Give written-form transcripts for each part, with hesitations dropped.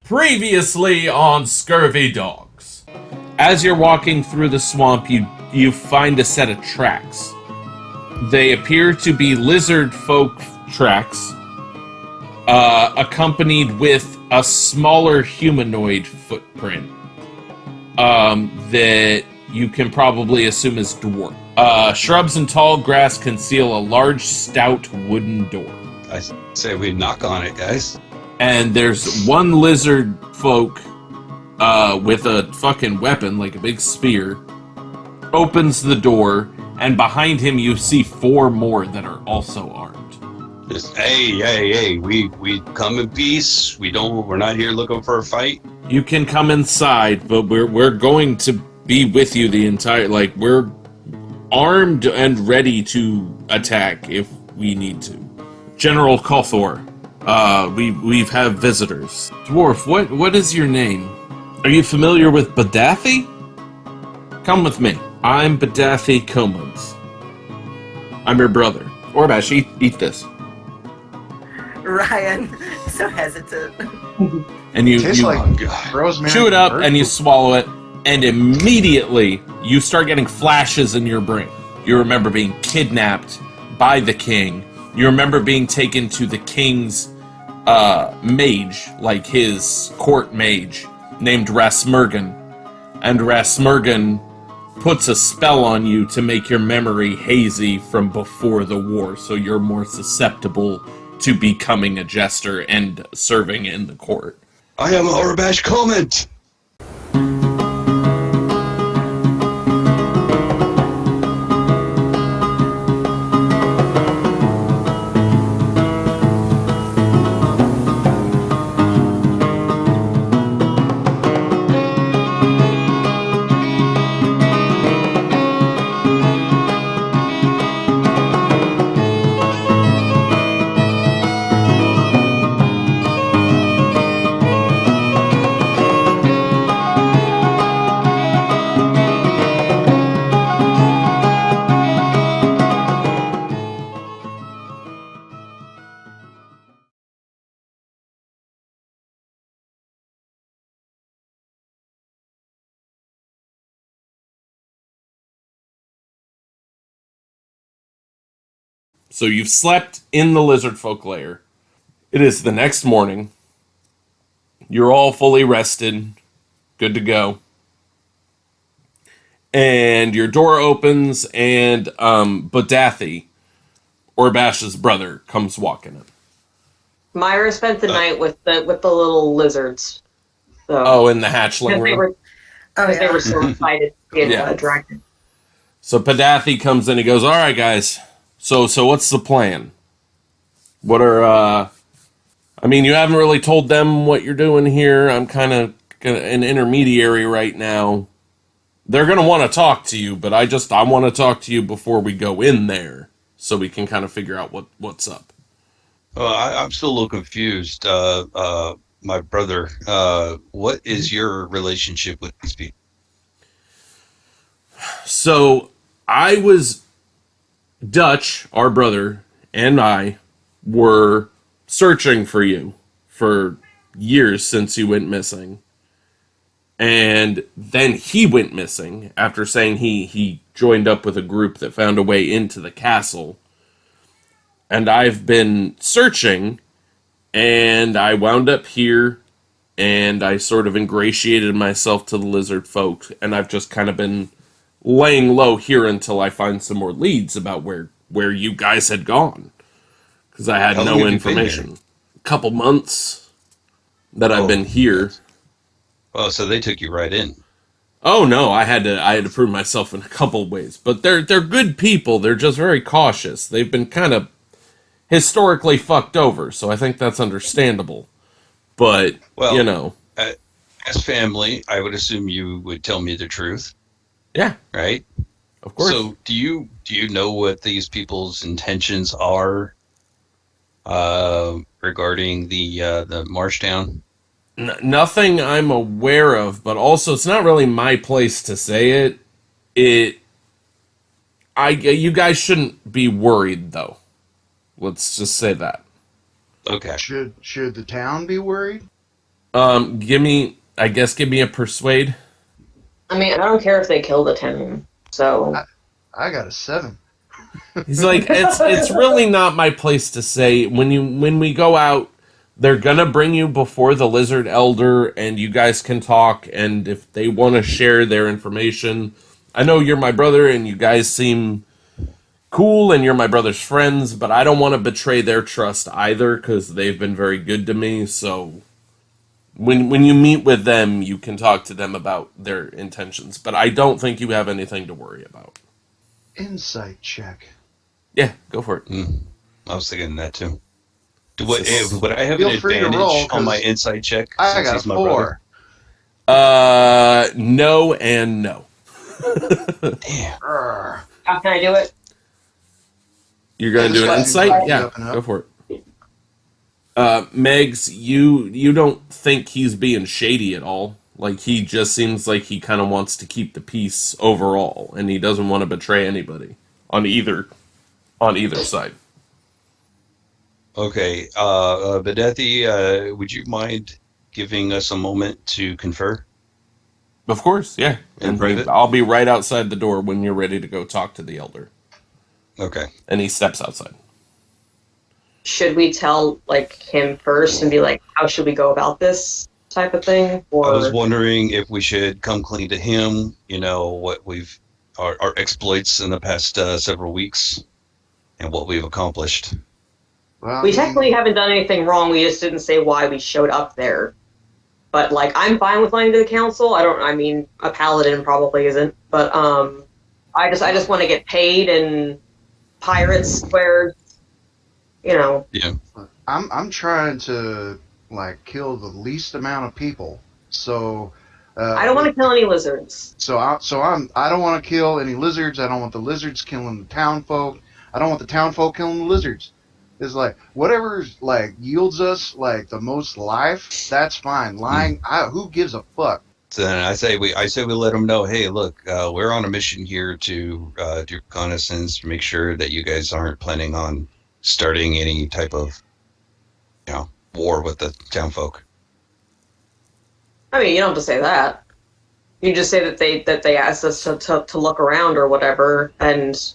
Previously on Scurvy Dogs. As you're walking through the swamp, you find a set of tracks. They appear to be Lizardfolk tracks, accompanied with a smaller humanoid footprint that you can probably assume is dwarf. Shrubs and tall grass conceal a large, stout wooden door. I say we knock on it, guys. And there's one lizard folk with a fucking weapon, like a big spear, opens the door, and behind him you see four more that are also armed. Just, hey, we come in peace. We're not here looking for a fight. You can come inside, but we're going to be with you the entire, we're armed and ready to attack if we need to. General Kothor. We have visitors. Dwarf, what is your name? Are you familiar with Badathi? Come with me. I'm Badathi Komans. I'm your brother. Orebash, eat this. Ryan, so hesitant. And you like rosemary chew it up and you swallow it, and immediately you start getting flashes in your brain. You remember being kidnapped by the king. You remember being taken to the king's mage, like his court mage, named Rasmurgan. And Rasmurgan puts a spell on you to make your memory hazy from before the war, so you're more susceptible to becoming a jester and serving in the court. I am Orebash Comment. So you've slept in the Lizardfolk lair. It is the next morning. You're all fully rested, good to go. And your door opens, and Badathi, Orebash's brother, comes walking in. Myra spent the night with the little lizards. So, in the hatchling room? They were so excited to be attracted. So Badathi comes in and goes, all right, guys. So what's the plan? What are, you haven't really told them what you're doing here. I'm kind of an intermediary right now. They're going to want to talk to you, but I want to talk to you before we go in there so we can kind of figure out what's up. I'm still a little confused. My brother, what is your relationship with these people? So I was... Dutch, our brother, and I were searching for you for years since you went missing. And then he went missing after saying he joined up with a group that found a way into the castle. And I've been searching, and I wound up here, and I sort of ingratiated myself to the lizard folk, and I've just kind of been laying low here until I find some more leads about where you guys had gone. Because I had no information. A couple months that I've been here. Oh, so they took you right in. Oh no, I had to prove myself in a couple ways. But they're good people, they're just very cautious. They've been kind of historically fucked over, so I think that's understandable. But, as family, I would assume you would tell me the truth. Yeah. Right? Of course. So do you know what these people's intentions are regarding the march down? Nothing I'm aware of, but also it's not really my place to say it. You guys shouldn't be worried though. Let's just say that. Okay. Should the town be worried? Give me a persuade. I mean, I don't care if they kill the 10. So I got a 7. He's like, it's really not my place to say. When we go out, they're gonna bring you before the Lizard Elder, and you guys can talk. And if they want to share their information, I know you're my brother, and you guys seem cool, and you're my brother's friends. But I don't want to betray their trust either, because they've been very good to me. So when you meet with them, you can talk to them about their intentions. But I don't think you have anything to worry about. Insight check. Yeah, go for it. I was thinking that too. Would Would I have Feel an free to advantage roll, on my 'cause insight check I since got he's a my 4. brother? No and no. Damn. Urgh. how can I do it? You're gonna do an insight? Yeah, go for it. Megs, you don't think he's being shady at all. Like, he just seems like he kind of wants to keep the peace overall, and he doesn't want to betray anybody on either side. Okay, Bedethi, would you mind giving us a moment to confer? Of course, yeah. In private? I'll be right outside the door when you're ready to go talk to the elder. Okay. And he steps outside. Should we tell like him first and be like, how should we go about this type of thing? Or I was wondering if we should come clean to him, what our exploits in the past several weeks and what we've accomplished. Well, we technically haven't done anything wrong. We just didn't say why we showed up there. But like, I'm fine with lying to the council. I mean, a paladin probably isn't. But I just want to get paid and pirates where, Yeah. I'm trying to like kill the least amount of people. So I don't want to kill any lizards. I don't want to kill any lizards. I don't want the lizards killing the town folk. I don't want the town folk killing the lizards. It's like whatever like yields us like the most life, that's fine. Lying, who gives a fuck? So then I say we let them know, hey, look, we're on a mission here to do reconnaissance to make sure that you guys aren't planning on starting any type of war with the town folk. I mean, you don't have to say that. You just say that they asked us to look around or whatever, and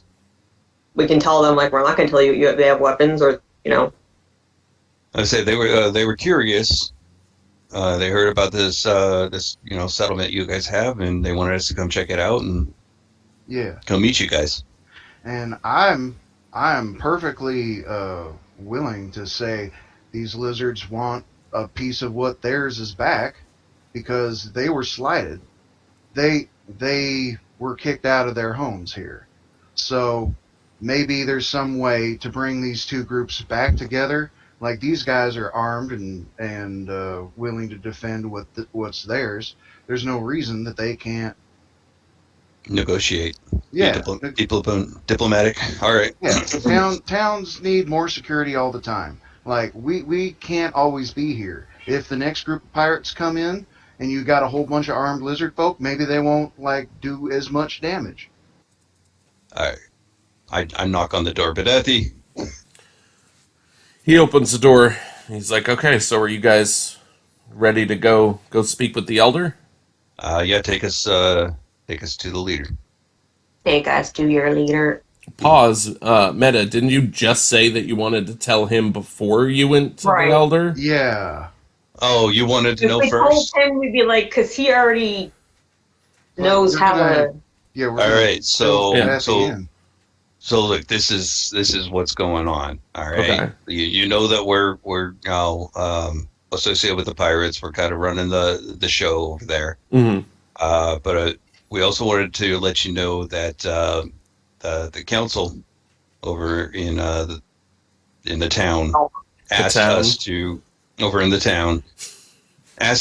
we can tell them like we're not going to tell you they have weapons or I say they were curious. They heard about this settlement you guys have, and they wanted us to come check it out and come meet you guys. And I'm perfectly willing to say these lizards want a piece of what theirs is back because they were slighted. They were kicked out of their homes here. So maybe there's some way to bring these two groups back together. Like, these guys are armed and willing to defend what's theirs. There's no reason that they can't negotiate. Yeah. Diplomatic. All right. Yeah. Towns need more security all the time. Like, we can't always be here. If the next group of pirates come in and you got a whole bunch of armed lizard folk, maybe they won't like do as much damage. I knock on the door, Bedethi. He opens the door. He's like, okay, so are you guys ready to go speak with the elder? Yeah, take us to the leader. Take us to your leader. Pause. Meta, didn't you just say that you wanted to tell him before you went to the elder? Yeah. Oh, you wanted to know first? If we told him, we'd be like, because he already knows how to... Yeah, we're all right, so look, this is what's going on. All right, okay. You know that we're now associated with the pirates. We're kind of running the show over there. Mm-hmm. But we also wanted to let you know that the council over in the town asked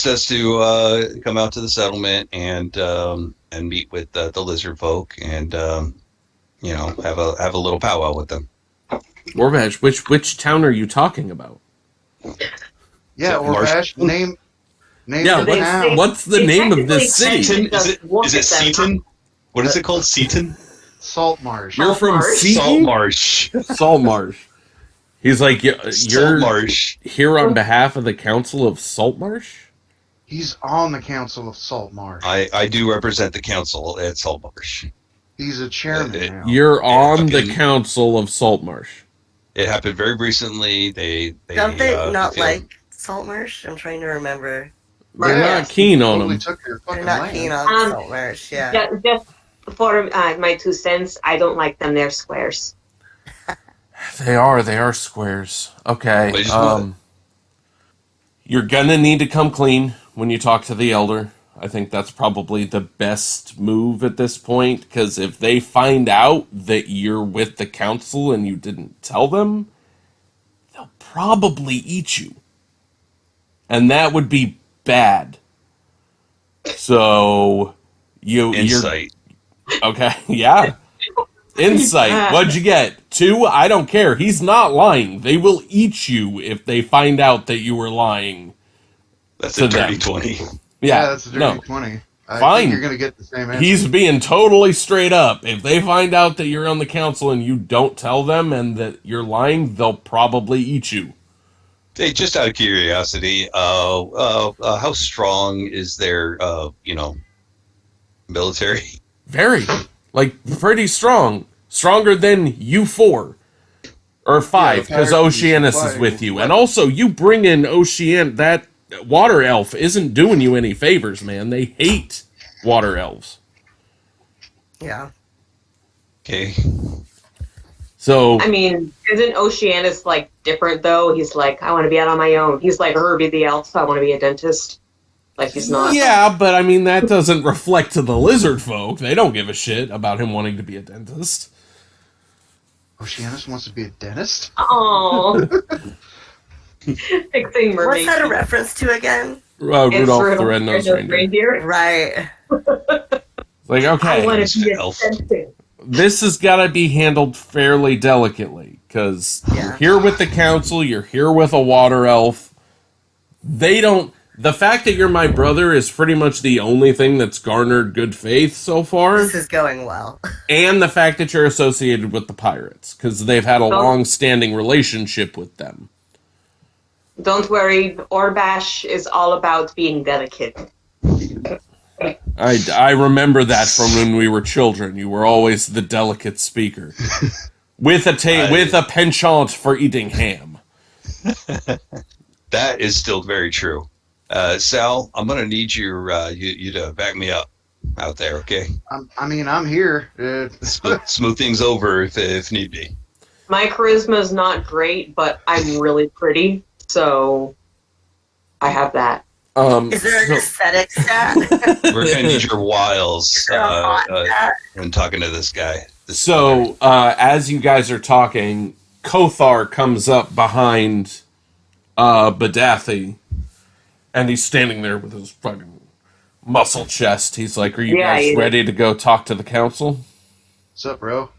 us to come out to the settlement and meet with the Lizardfolk and have a little powwow with them. Orebash, which town are you talking about? Yeah, Orebash, name yeah, the town. What's the name of this city? Seaton? Is it Seaton? What is it called? Seaton? Salt Marsh. You're from Seaton? Saltmarsh. Saltmarsh. He's like, you're Saltmarsh. here on behalf of the Council of Saltmarsh? He's on the Council of Saltmarsh. I do represent the council at Saltmarsh. He's a chairman it- now. You're on the fucking- council of Saltmarsh. It happened very recently. They Don't they not feel- like Saltmarsh? I'm trying to remember. They're Yeah. not keen on Totally them. took your They're fucking not land. keen on Saltmarsh, yeah. Just for my 2 cents, I don't like them. They're squares. They are squares. Okay. Wait, just You're gonna need to come clean when you talk to the elder. I think that's probably the best move at this point, because if they find out that you're with the council and you didn't tell them, they'll probably eat you. And that would be bad. So you're insight. okay, yeah. Insight. What'd you get? 2? I don't care. He's not lying. They will eat you if they find out that you were lying. That's to a dirty them. 20. Yeah, that's a dirty no. 20. I Fine. think you're going to get the same answer. He's being totally straight up. If they find out that you're on the council and you don't tell them and that you're lying, they'll probably eat you. Hey, just out of curiosity, how strong is their, military? Very. Like, pretty strong. Stronger than you 4. Or 5, because Pirates Oceanus is fighting. with you. And also, you bring in Ocean... That water elf isn't doing you any favors, man. They hate water elves. Yeah. Okay. So... I mean, isn't Oceanus like different though? He's like, I want to be out on my own. He's like Herbie the elf, so I want to be a dentist. Like he's not. Yeah, but I mean, that doesn't reflect to the Lizardfolk. They don't give a shit about him wanting to be a dentist. Oceanus wants to be a dentist? Oh. Fixing What's mermaids. that a reference to again? Rudolph the Red-Nosed Reindeer. Right. Like, I okay, want to be a Elf. dentist. this has got to be handled fairly delicately, because you're Yeah. here with the council, you're here with a water elf. They don't... The fact that you're my brother is pretty much the only thing that's garnered good faith so far. This is going well. And the fact that you're associated with the pirates, because they've had a long-standing relationship with them. Don't worry, Orebash is all about being delicate. I remember that from when we were children. You were always the delicate speaker, with a penchant for eating ham. That is still very true. Sal, I'm going to need you to back me up out there, okay? I'm here. Smooth things over if need be. My charisma is not great, but I'm really pretty, so I have that. Is there an aesthetic stat? We're going to need your wiles Is there a hot stat? when talking to this guy. As you guys are talking, Kothar comes up behind Badathi, and he's standing there with his fucking muscle chest. He's like, "Are you Yeah, guys he is. ready to go talk to the council?" What's up, bro?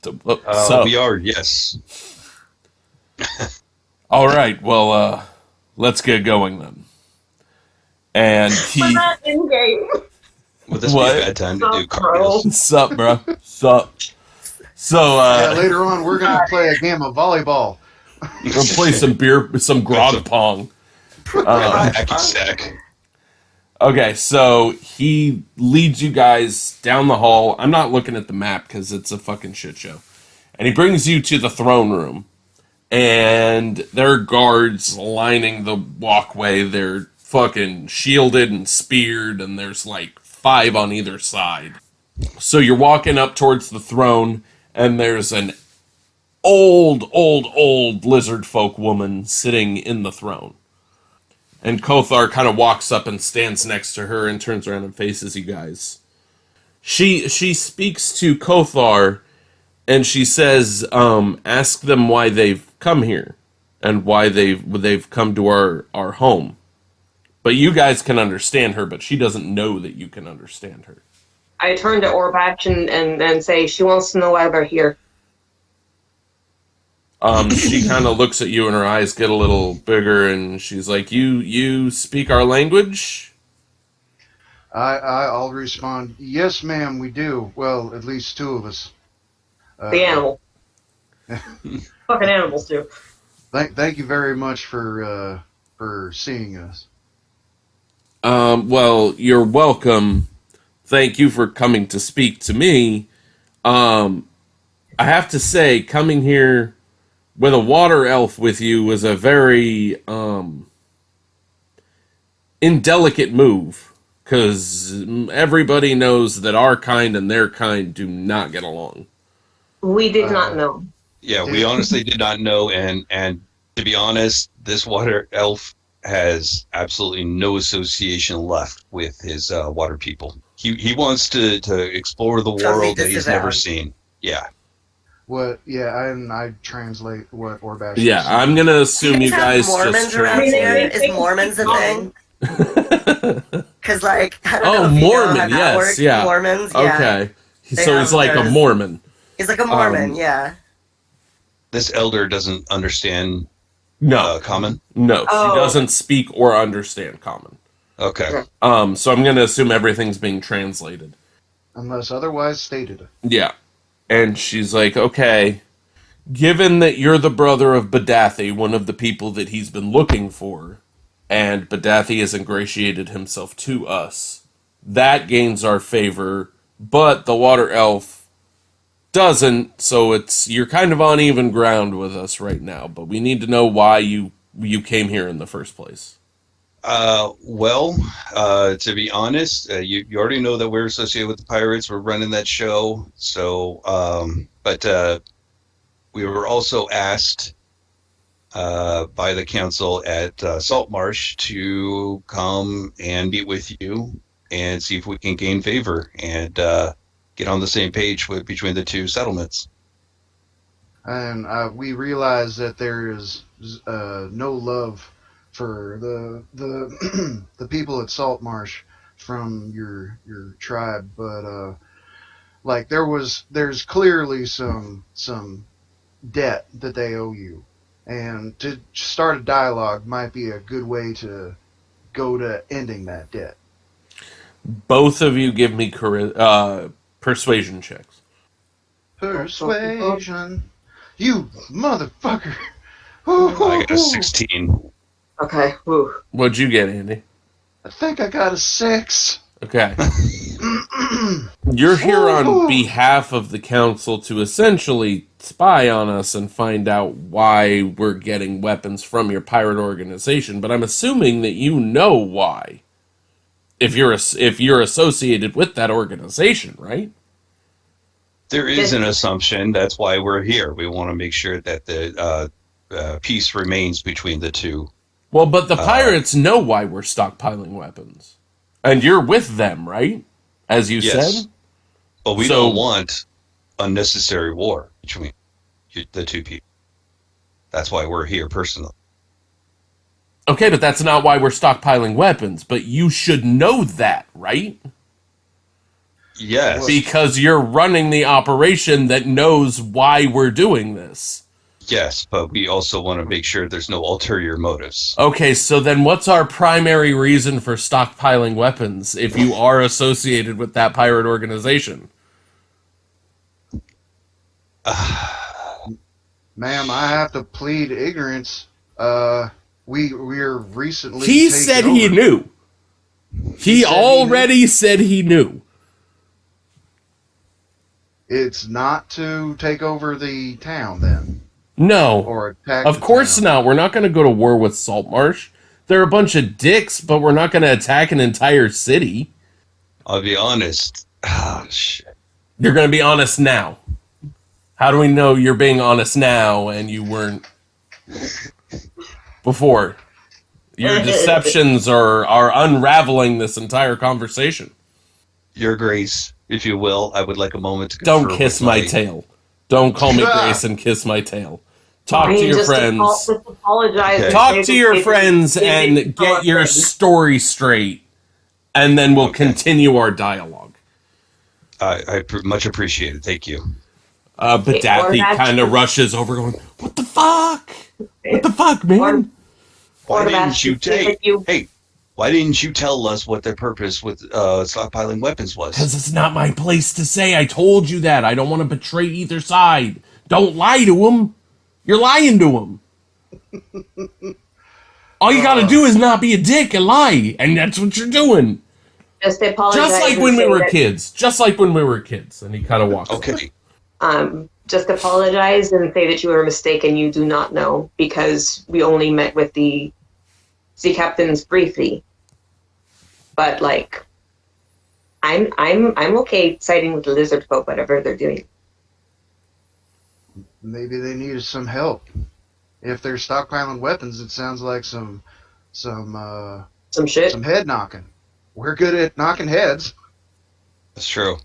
So, We are, yes. all right. Well, let's get going then. And he, We're not in game. Would this What? be a bad time to do Oh, bro. cartwheels? sup, bro? Sup? So, Yeah, later on, we're going to play a game of volleyball. we'll play some grog pong. Hacky sack. Okay, so he leads you guys down the hall. I'm not looking at the map because it's a fucking shit show. And he brings you to the throne room. And there are guards lining the walkway. They're fucking shielded and speared, and there's like 5 on either side. So you're walking up towards the throne, and there's an old Lizardfolk woman sitting in the throne. And Kothar kind of walks up and stands next to her and turns around and faces you guys. She speaks to Kothar, and she says, ask them why they've come here and why they've come to our home. But you guys can understand her, but she doesn't know that you can understand her. I turn to Orebash and say, she wants to know why we're here. She kind of looks at you and her eyes get a little bigger, and she's like, you speak our language? I'll respond, yes, ma'am, we do. Well, at least 2 of us. The animal. Fucking animals do. Thank you very much for for seeing us. Well, you're welcome. Thank you for coming to speak to me. I have to say, coming here with a water elf with you was a very, indelicate move. Because everybody knows that our kind and their kind do not get along. We did not know. Yeah, we honestly did not know, and to be honest, this water elf has absolutely no association left with his water people. He wants to explore the Totally world that he's never disavowed. seen. Yeah. What? Yeah, and I translate what Orebash. Yeah, is saying. I'm gonna assume Do you you have guys Mormons just around here? translate. Is Mormons a thing? Because, like, I don't know Oh, if you know Mormon, how that yes, works. yeah. Mormons, yeah. Okay. They So he's have like a those- Mormon. He's like a Mormon, Um, yeah. This elder doesn't understand No, common. no, Oh. she doesn't speak or understand common. Okay. So I'm gonna assume everything's being translated. Unless otherwise stated. Yeah. And she's like, okay, given that you're the brother of Badathi, one of the people that he's been looking for, and Badathi has ingratiated himself to us, that gains our favor, but the water elf doesn't, so you're kind of on even ground with us right now, but we need to know why you came here in the first place. Well, to be honest, you already know that we're associated with the pirates. We're running that show. So, but we were also asked by the council at Saltmarsh to come and meet with you and see if we can gain favor and get on the same page between the two settlements. And we realize that there is no love for the the people at Saltmarsh from your tribe, but like there's clearly some debt that they owe you, and to start a dialogue might be a good way to go to ending that debt. Both of you give me persuasion checks. Persuasion, you motherfucker. I got a 16. Okay. Whew. What'd you get, Andy? I think I got a 6. Okay. You're here on behalf of the council to essentially spy on us and find out why we're getting weapons from your pirate organization, but I'm assuming that you know why. If you're associated with that organization, right? There is an assumption. That's why we're here. We want to make sure that the peace remains between the two. Well, but the pirates know why we're stockpiling weapons. And you're with them, right? As you Yes. said? But we So- don't want unnecessary war between the two people. That's why we're here personally. Okay, but that's not why we're stockpiling weapons. But you should know that, right? Yes. Because you're running the operation that knows why we're doing this. Yes, but we also want to make sure there's no ulterior motives. Okay, so then what's our primary reason for stockpiling weapons if you are associated with that pirate organization? Ma'am, I have to plead ignorance. We're recently. He taken said he over. knew. He said he already said he knew. It's not to take over the town, then, No. or attack. Of the course town. not. We're not going to go to war with Saltmarsh. They're a bunch of dicks, but we're not going to attack an entire city. I'll be honest. Shit. You're going to be honest now. How do we know you're being honest now and you weren't before? Your deceptions are unraveling this entire conversation. Your Grace, if you will, I would like a moment to Don't confer kiss with my tail. Don't call me Ah. Grace and kiss my tail. Talk I to mean, your just friends. Just apologize. Okay. and Talk say to that your they- friends they and didn't tell get us your that. story straight, and then we'll Okay. continue our dialogue. Much appreciated. Thank you. But Or Daphne that's- kind of rushes over going, what the fuck? What the fuck, man? Why Orebash, didn't you say that you- Hey, why didn't you tell us what their purpose with stockpiling weapons was? Because it's not my place to say. I told you that. I don't want to betray either side. Don't lie to him. You're lying to him. All you gotta do is not be a dick and lie, and that's what you're doing. Just apologize. Just like and when we say were that- kids. Just like when we were kids. And he kind of walks away. Okay. Just apologize and say that you were mistaken. You do not know because we only met with the sea captains briefly. But like, I'm okay siding with the Lizardfolk, whatever they're doing. Maybe they needed some help. If they're stockpiling weapons, it sounds like some Shit. head knocking. We're good at knocking heads. That's true.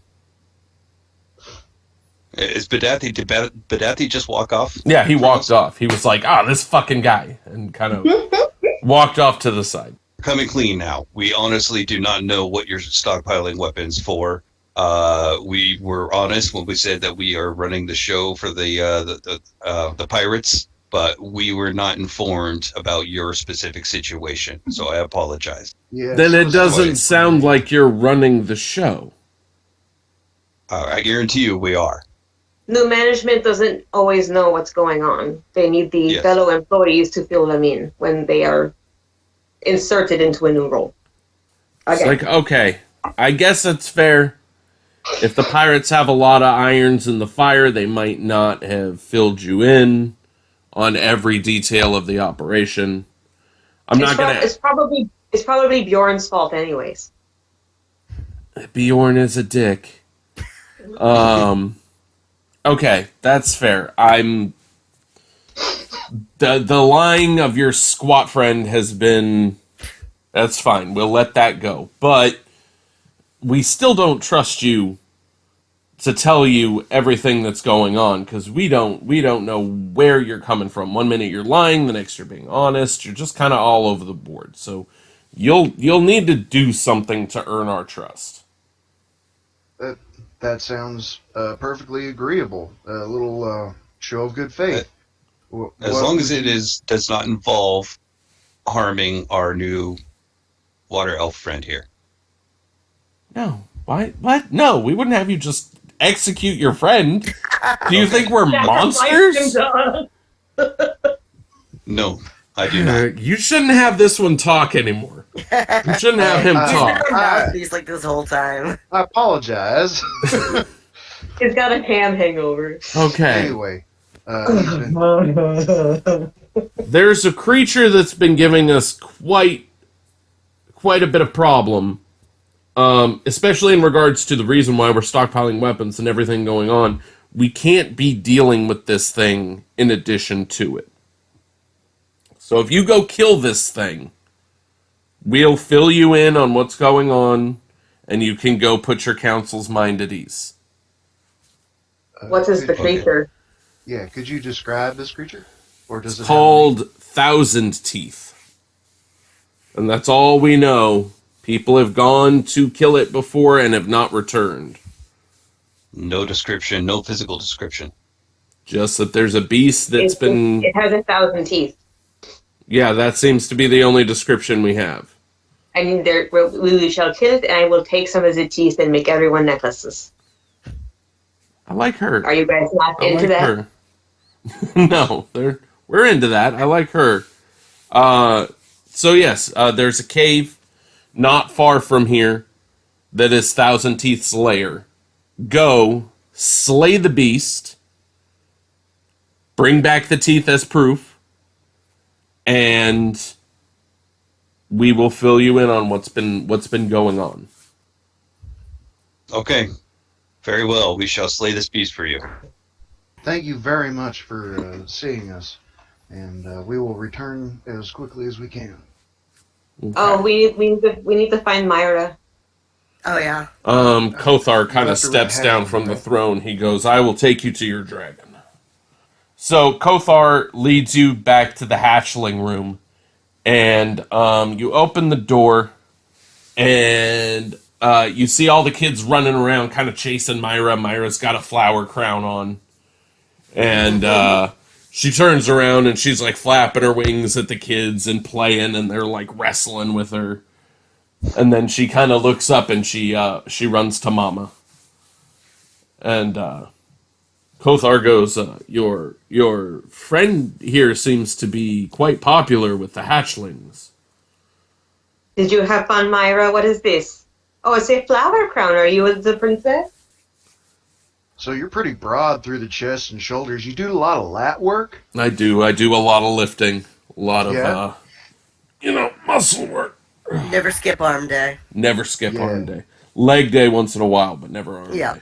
Is Badathi, did Badathi just walk off? Yeah, he walked off. He was like, this fucking guy. And kind of walked off to the side. Coming clean now. We honestly do not know what you're stockpiling weapons for. We were honest when we said that we are running the show for the pirates, but we were not informed about your specific situation. So I apologize. Yeah. Then it doesn't sound like you're running the show. I guarantee you we are. New management doesn't always know what's going on. They need the fellow employees to fill them in when they are inserted into a new role. It's like, okay, I guess that's fair. If the pirates have a lot of irons in the fire, they might not have filled you in on every detail of the operation. It's probably Bjorn's fault anyways. Bjorn is a dick. Okay, that's fair. The lying of your squat friend has been... That's fine. We'll let that go. But we still don't trust you to tell you everything that's going on, because we don't know where you're coming from. One minute you're lying, the next you're being honest. You're just kind of all over the board. So you'll need to do something to earn our trust. That sounds perfectly agreeable. A little show of good faith. As long as it does not involve harming our new water elf friend here. No. Why? What? No, we wouldn't have you just execute your friend. Do you think we're monsters? No, I do not. You shouldn't have this one talk anymore. You shouldn't have him talk. He's like this whole time. I apologize. He's got a ham hangover. Okay. Anyway, there's a creature that's been giving us quite a bit of problem, especially in regards to the reason why we're stockpiling weapons and everything going on. We can't be dealing with this thing in addition to it. So if you go kill this thing, we'll fill you in on what's going on, and you can go put your council's mind at ease. What is the creature? Yeah, could you describe this creature? Or does It's called Thousand Teeth. And that's all we know. People have gone to kill it before and have not returned. No description, no physical description. Just that there's a beast that's been... It has 1,000 teeth. Yeah, that seems to be the only description we have. And we shall kill it, and I will take some of the teeth and make everyone necklaces. I like her. Are you guys not into that? Her. No, we're into that. I like her. So yes, there's a cave not far from here that is Thousand Teeth's lair. Go, slay the beast, bring back the teeth as proof, and we will fill you in on what's been going on. Okay. Very well. We shall slay this beast for you. Thank you very much for seeing us, and we will return as quickly as we can. Okay. Oh, we need to find Myra. Oh yeah. Kothar kind of steps down from the throne. He goes, "I will take you to your dragon." So Kothar leads you back to the hatchling room, and you open the door, and you see all the kids running around, kind of chasing Myra. Myra's got a flower crown on, and she turns around and she's like flapping her wings at the kids and playing, and they're like wrestling with her. And then she kind of looks up and she runs to Mama. And Kothar goes, your friend here seems to be quite popular with the hatchlings. Did you have fun, Myra? What is this? Oh, it's a flower crown. Are you the princess? So you're pretty broad through the chest and shoulders. You do a lot of lat work. I do a lot of lifting, a lot of, Yeah. muscle work. Never skip arm day. Never skip Yeah. arm day. Leg day once in a while, but never arm Yeah. day.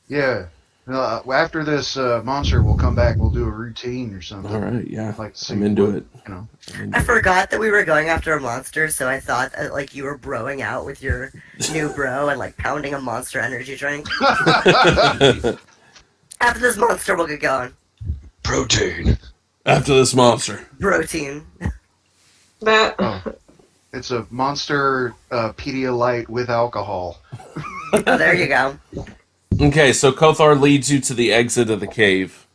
Yeah. After this monster, we'll come back. We'll do a routine or something. All right, yeah. Like to see I'm into what, it. You know. I'm into I it. forgot that we were going after a monster, so I thought that, like, you were broing out with your new bro and, like, pounding a Monster Energy drink. After this monster, we'll get going. Protein. After this monster. Protein. That. Oh. It's a monster Pedialyte with alcohol. Oh, there you go. Okay, so Kothar leads you to the exit of the cave.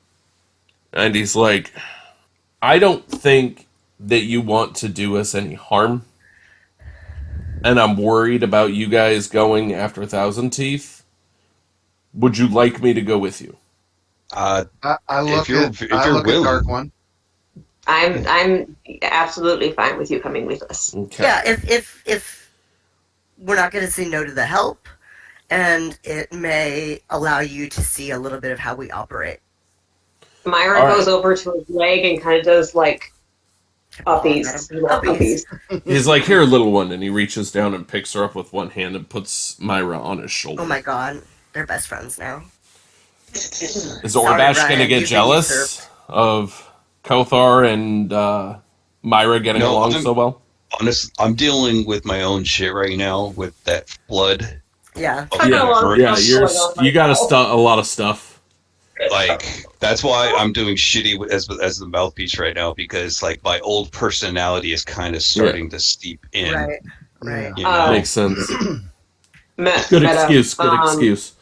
And he's like, I don't think that you want to do us any harm. And I'm worried about you guys going after Thousand Teeth. Would you like me to go with you? I look you're- at if I you're look willing. at Dark One. I'm absolutely fine with you coming with us. Okay. Yeah, if we're not going to say no to the help, and it may allow you to see a little bit of how we operate. Myra All right. goes over to his leg and kind of does like uppies. Uppies. He's like, here, little one. And he reaches down and picks her up with one hand and puts Myra on his shoulder. Oh my god, they're best friends now. Is Sorry, Orebash Ryan, going to get you've been jealous usurped. of Kothar and Myra getting No, along I'm- so well? Honest, I'm dealing with my own shit right now with that flood. Yeah. of I got a lot of Yeah, stuff going on you got myself. a lot of stuff. Like that's why I'm doing shitty as the mouthpiece right now, because like my old personality is kind of starting to seep in. Right. Right. You know? Makes sense. Meta. Good excuse. Good Um, excuse.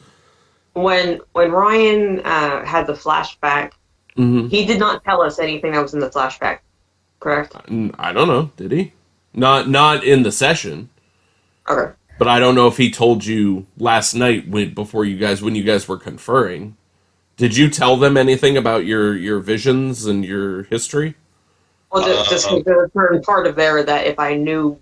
When Ryan had the flashback, Hmm. he did not tell us anything that was in the flashback, correct? I don't know. Did he? Not in the session. Okay. But I don't know if he told you last night when you guys were conferring. Did you tell them anything about your visions and your history? Well, just because there's a certain part of there that if I knew,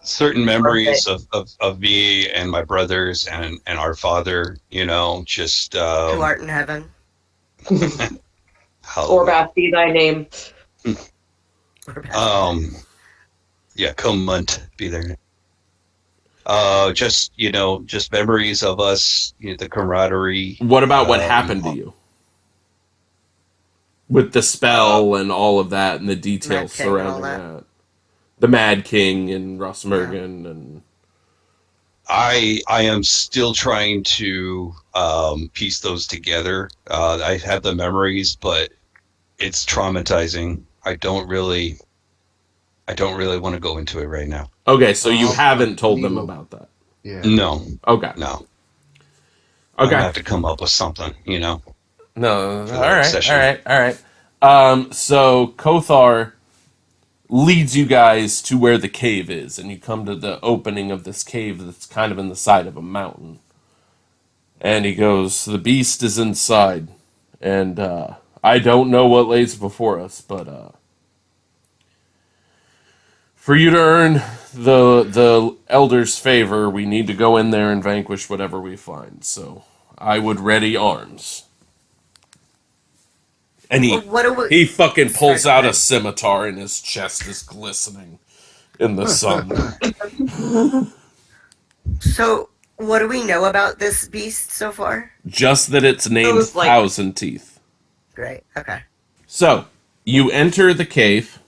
Certain memories of me and my brothers and our father, just Who art in heaven. how Orbash be thy name. yeah, come month be there. Just memories of us, the camaraderie. What about what happened to you? With the spell and all of that and the details Mad King and all surrounding that. The Mad King and Rosmergan and I am still trying to piece those together. I have the memories, but it's traumatizing. I don't really want to go into it right now. Okay, so you Oh, haven't told them evil. about that. Yeah. No, Okay. no. I'm Okay. gonna have to come up with something, No. the All right. session. All right. So Kothar leads you guys to where the cave is, and you come to the opening of this cave that's kind of in the side of a mountain. And he goes, "The beast is inside, and I don't know what lays before us, but for you to earn the elder's favor, we need to go in there and vanquish whatever we find. So I would ready arms." And Well, what do we? he fucking pulls Sorry, out go a ahead. scimitar, and his chest is glistening in the sun. So, what do we know about this beast so far? Just that it's named was like- Thousand Teeth. Great. Okay. So, you enter the cave.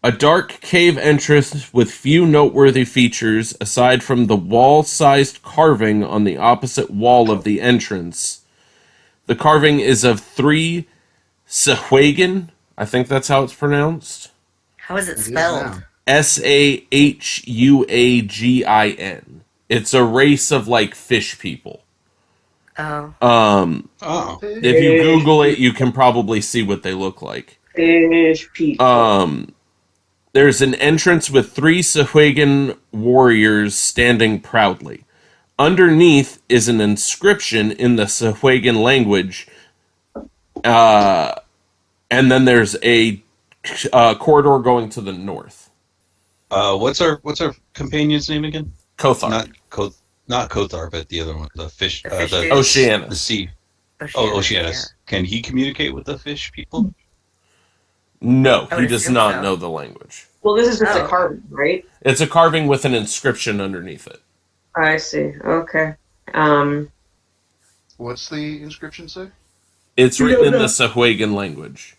A dark cave entrance with few noteworthy features aside from the wall-sized carving on the opposite wall of the entrance. The carving is of 3 Sahuagin. I think that's how it's pronounced. How is it It is spelled? now. Sahuagin. It's a race of like fish people. Oh. Oh, If you Google it, you can probably see what they look like. Fish people. There's an entrance with 3 Sahuagin warriors standing proudly. underneath is an inscription in the Sahuagin language, and then there's a corridor going to the north. What's our companion's name again? Kothar. Not Kothar, but the other one, the fish, The fish the dude. Oceanus. the sea. Oceanus, Oceanus. Can he communicate with the fish people? No, I he would does assume not so. know the language. Well, this is just Oh. a carving, right? It's a carving with an inscription underneath it. I see. Okay. What's the inscription say? It's written in the Sahuagin language.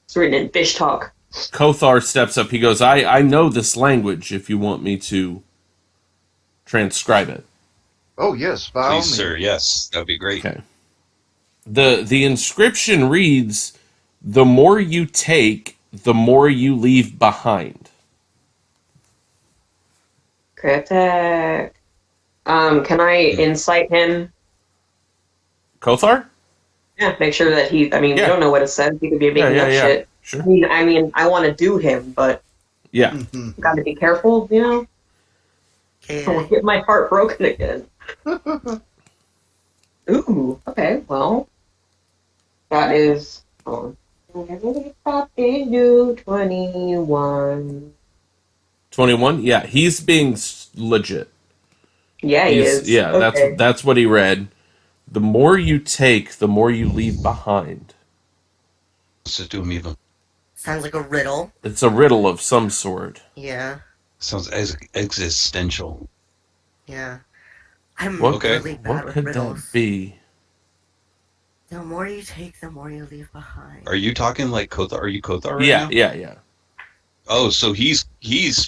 It's written in fish talk. Kothar steps up. He goes, I know this language if you want me to transcribe it. Oh yes, by all Please, means. sir. Yes, that'd be great. Okay. The inscription reads, "The more you take, the more you leave behind." Cryptic. Can I insight him? Kothar? Yeah, make sure that he. I mean, Yeah. we don't know what it says. He could be making up shit. Sure. I mean, I want to do him, but Yeah. Mhm. got to be careful, you know. I won't Okay. get my heart broken again. Ooh. Okay. Well, that is. Hold on. 21. 21? Yeah, he's being legit. Yeah, he is. Yeah, Okay. that's what he read. The more you take, the more you leave behind. Let's just do him even. Sounds like a riddle. It's a riddle of some sort. Yeah. Sounds existential. Yeah. I'm What, Okay. really bad what with could riddles. that be? The more you take, the more you leave behind. Are you talking like Kothar? Are you Kothar right Yeah, now? yeah. Oh, so he's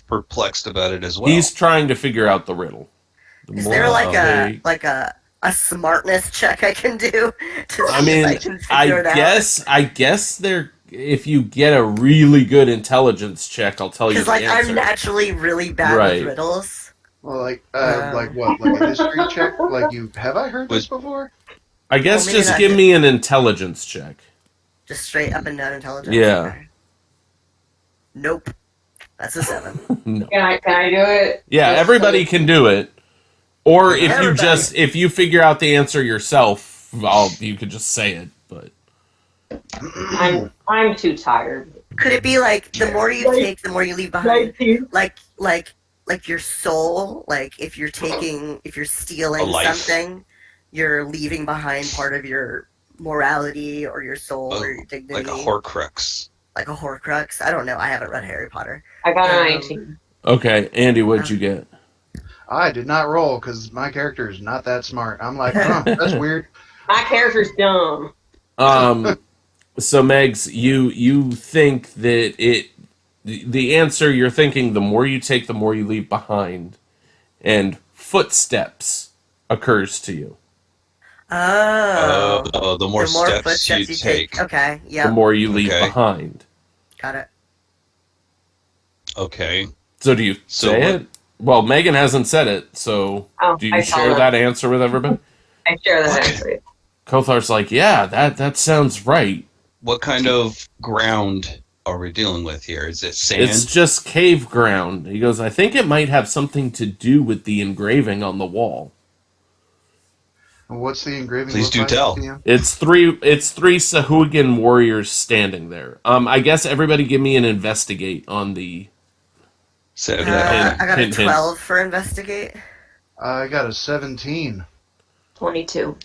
perplexed about it as well. He's trying to figure out the riddle. The Is more there like you a take- like a smartness check I can do to see I mean, if I can figure it out? I guess there. If you get a really good intelligence check, I'll tell you Because the like answer. I'm naturally really bad Right. with riddles. Well, like what? Like a history check? Like have I heard this But- before? I guess Well, maybe just not give hit- me an intelligence check. Just straight up and down intelligence. Yeah. Okay. Nope. That's a 7. No. Can I do it? Yeah, Just everybody can do it. Or if Everybody. if you figure out the answer yourself, you could just say it. But I'm too tired. Could it be like the more you Like- take, the more you leave behind? 19. Like your soul, like if you're stealing A life. something, you're leaving behind part of your morality or your soul or your dignity. like a Horcrux. Like a Horcrux. I don't know. I haven't read Harry Potter. I got a Um, 19. okay, Andy, what'd you get? I did not roll because my character is not that smart. I'm like, that's weird. My character's dumb. So Megs, you think that the answer you're thinking, the more you take, the more you leave behind, and footsteps occurs to you. Oh. The more steps footsteps you take. Okay. The Yeah. more you leave Okay. behind. Got it. Okay. So do you So say what- it? Well, Megan hasn't said it, so Oh, do I you saw share that. that answer with everybody? I share that Okay. answer. Kothar's like, yeah, that sounds right. What kind of ground are we dealing with here? Is it sand? It's just cave ground. He goes, I think it might have something to do with the engraving on the wall. What's the engraving? Please look do like, tell. DM? It's three Sahuagin warriors standing there. I guess everybody give me an investigate on the So, hint, I got a hint, hint. 12 for investigate. I got a 17. 22.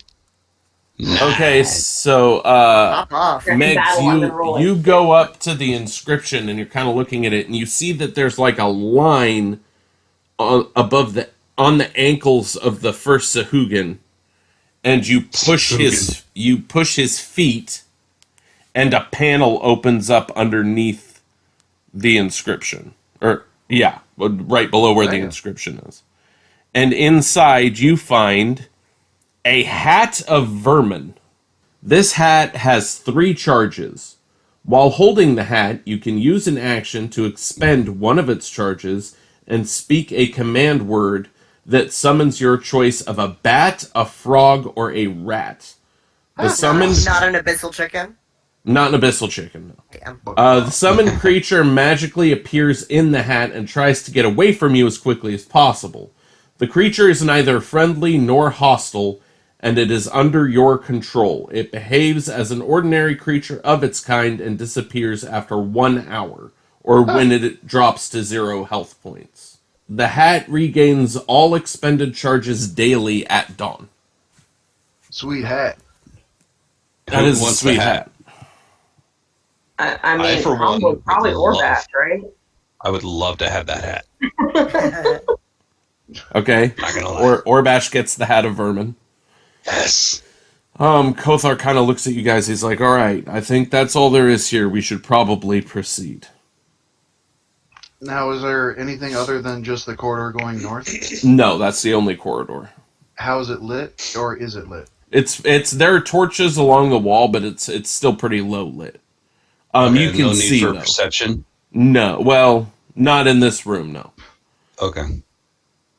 Okay, so Pop off. Megs, Battle on the roll. you go up to the inscription and you're kind of looking at it, and you see that there's like a line on the ankles of the first Sahuagin, and you push his feet, and a panel opens up underneath the inscription, or yeah, right below where the Damn. inscription is, and inside you find a hat of vermin. This hat has 3 charges. While holding the hat, you can use an action to expend one of its charges and speak a command word that summons your choice of a bat, a frog, or a rat. The summoned... Not an abyssal chicken. Not an abyssal chicken, no. Damn. The summoned creature magically appears in the hat and tries to get away from you as quickly as possible. The creature is neither friendly nor hostile, and it is under your control. It behaves as an ordinary creature of its kind and disappears after 1 hour, or when it drops to 0 health points. The hat regains all expended charges daily at dawn. Sweet hat. That Who is a wants sweet the hat? I mean, for one, would probably love- Orebash, right? I would love to have that hat. Okay? Not gonna lie. Orebash gets the hat of vermin. Yes. Kothar kind of looks at you guys. He's like, all right, I think that's all there is here. We should probably proceed. Now, is there anything other than just the corridor going north? No, that's the only corridor. How is it lit, or is it lit? It's there are torches along the wall, but it's still pretty low lit. Okay, You can no need see for though. perception. No, well, not in this room, no. Okay.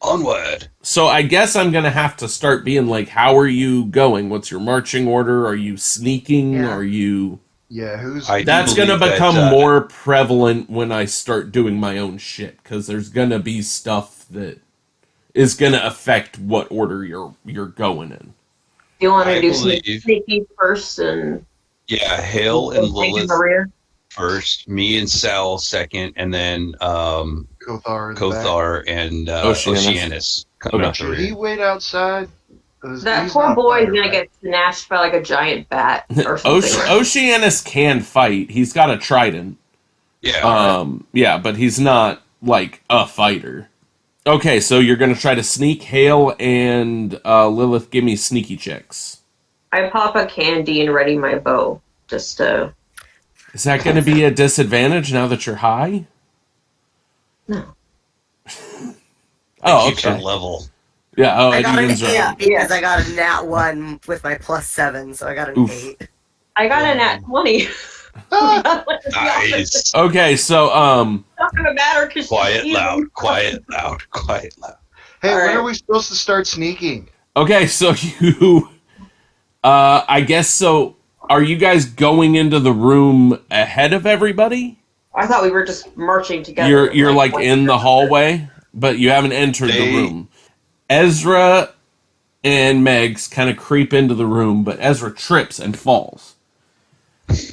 Onward. So I guess I'm gonna have to start being like, how are you going? What's your marching order? Are you sneaking? Yeah. Are you? Yeah, who's... I do That's gonna believe become that, more prevalent when I start doing my own shit, because there's gonna be stuff that is gonna affect what order you're going in. Do you want to I do believe- sneaky first and Yeah, Hale and take in Lilith the rear? first, me and Sal second, and then Kothar? Kothar and Oceanus. Oceanus coming Okay. out the Should he rear. wait outside? 'Cause That he's poor not boy is fire, gonna right? get snatched by like a giant bat or something. right? Oceanus can fight. He's got a trident. Yeah. Yeah, but he's not like a fighter. Okay, so you're gonna try to sneak. Hale and Lilith, give me sneaky checks. I pop a candy and ready my bow. Just to Is that gonna be a disadvantage now that you're high? no. Oh, keeps her okay. level. Yeah. Oh, I it got an evens 8 out. because I got a nat 1 with my +7, so I got an Oof. 8. I got a nat 20. Nice. Okay, so Not gonna matter because Quiet, loud. Quiet, loud. Quiet, loud. Hey, All when right. are we supposed to start sneaking? okay, so you, I guess so. Are you guys going into the room ahead of everybody? I thought we were just marching together. You're like in the hallway, but you haven't entered the They- room. Ezra and Megs kind of creep into the room, but Ezra trips and falls.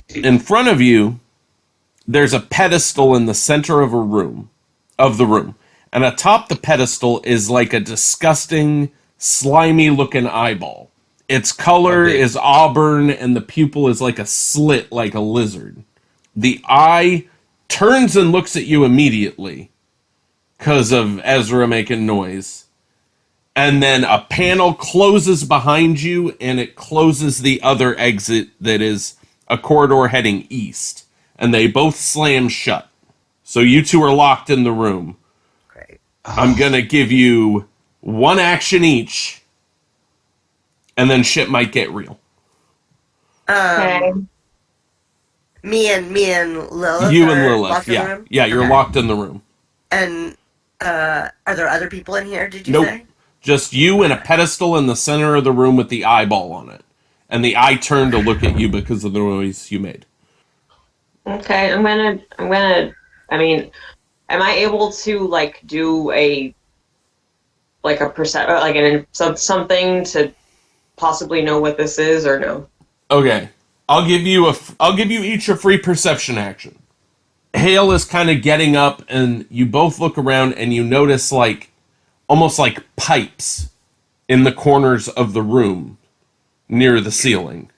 In front of you, there's a pedestal in the center of the room. And atop the pedestal is like a disgusting, slimy looking eyeball. Its color Okay. is auburn and the pupil is like a slit like a lizard. The eye turns and looks at you immediately because of Ezra making noise. And then a panel closes behind you and it closes the other exit that is a corridor heading east. And they both slam shut. So you two are locked in the room. Great. I'm going to give you one action each. And then shit might get real. Okay. Me and Lilith. You and are Lilith, locked in the yeah. room? Yeah, you're Okay. locked in the room. And are there other people in here? Did you Nope. say? Just you and a pedestal in the center of the room with the eyeball on it. And the eye turned to look at you because of the noise you made. Okay, I'm gonna. I mean, am I able to like do a something to possibly know what this is or no? Okay, I'll give you each a free perception action. Hale is kind of getting up, and you both look around, and you notice almost like pipes in the corners of the room near the ceiling.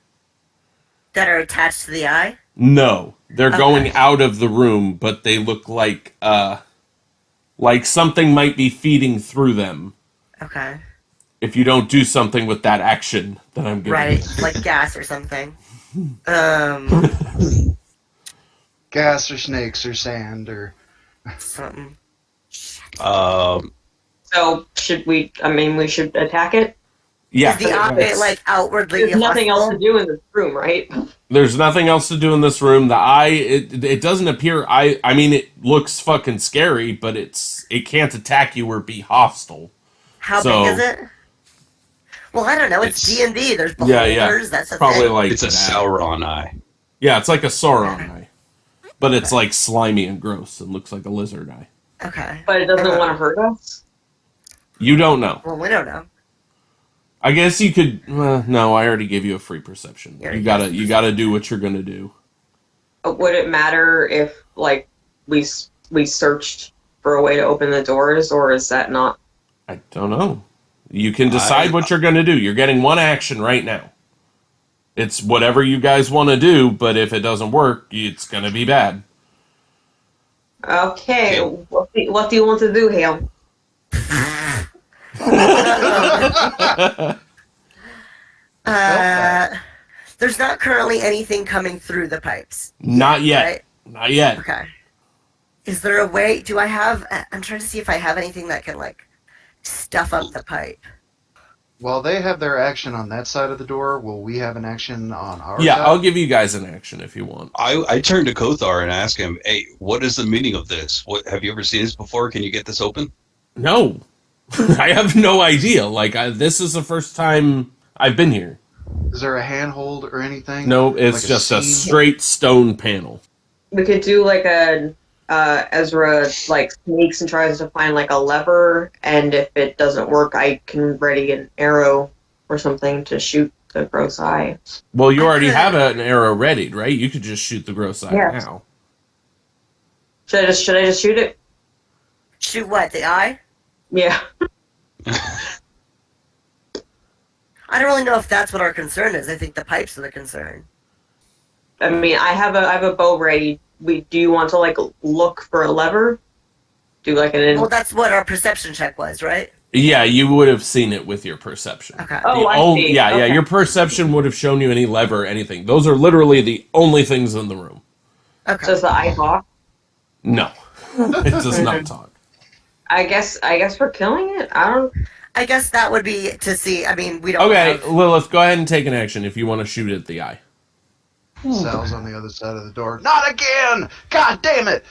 That are attached to the eye? No, they're Okay. going out of the room, but they look like something might be feeding through them. Okay. If you don't do something with that action that I'm giving. Right, like gas or something. Gas or snakes or sand or... Something. So should we? I mean, we should attack it. Yeah. Is the eye like outwardly There's nothing else to hostile? do in this room, right? There's nothing else to do in this room. The eye, it doesn't appear. I mean, it looks fucking scary, but it can't attack you or be hostile. How So- big is it? Well, I don't know. It's It's- D&D. There's Yeah, beholders. yeah. That's a Probably thing. like It's a that. Sauron eye. Yeah, it's like a Sauron eye, but it's like slimy and gross and looks like a lizard eye. Okay. But it doesn't want to hurt us. You don't know. Well, we don't know. I guess you could. No, I already gave you a free perception. Yeah, You yes. gotta do what you're gonna do. Would it matter if like we searched for a way to open the doors, or is that not? I don't know. You can decide what you're gonna do. You're getting one action right now. It's whatever you guys want to do, but if it doesn't work, it's gonna be bad. Okay, what do you want to do, Hale? There's not currently anything coming through the pipes. Not yet. Right? Not yet. Okay. Is there a way? Do I have? I'm trying to see if I have anything that can like stuff up the pipe. While they have their action on that side of the door, will we have an action on our Yeah, side? I'll give you guys an action if you want. I turned to Kothar and asked him, "Hey, what is the meaning of this? What have you ever seen this before? Can you get this open?" No, I have no idea. Like this is the first time I've been here. Is there a handhold or anything? No, it's Like just a seam? straight stone panel. We could do like a Ezra like sneaks and tries to find like a lever, and if it doesn't work, I can ready an arrow or something to shoot the gross eye. Well, you already have an arrow readied, right? You could just shoot the gross eye Yes. now. Should I just shoot it? Shoot what? The eye? Yeah. I don't really know if that's what our concern is. I think the pipes are the concern. I mean, I have a bow ready. Do you want to like look for a lever? Do like an Well, that's what our perception check was, right? Yeah, you would have seen it with your perception. Okay. Oh, I see. Yeah, Okay. your perception would have shown you any lever, anything. Those are literally the only things in the room. Okay. Does the eye talk? No, it does not talk. I guess we're killing it. I guess that would be to see. I mean, we don't. Okay, have- Lilith, go ahead and take an action if you want to shoot at the eye. Sal's on the other side of the door. Not again! God damn it!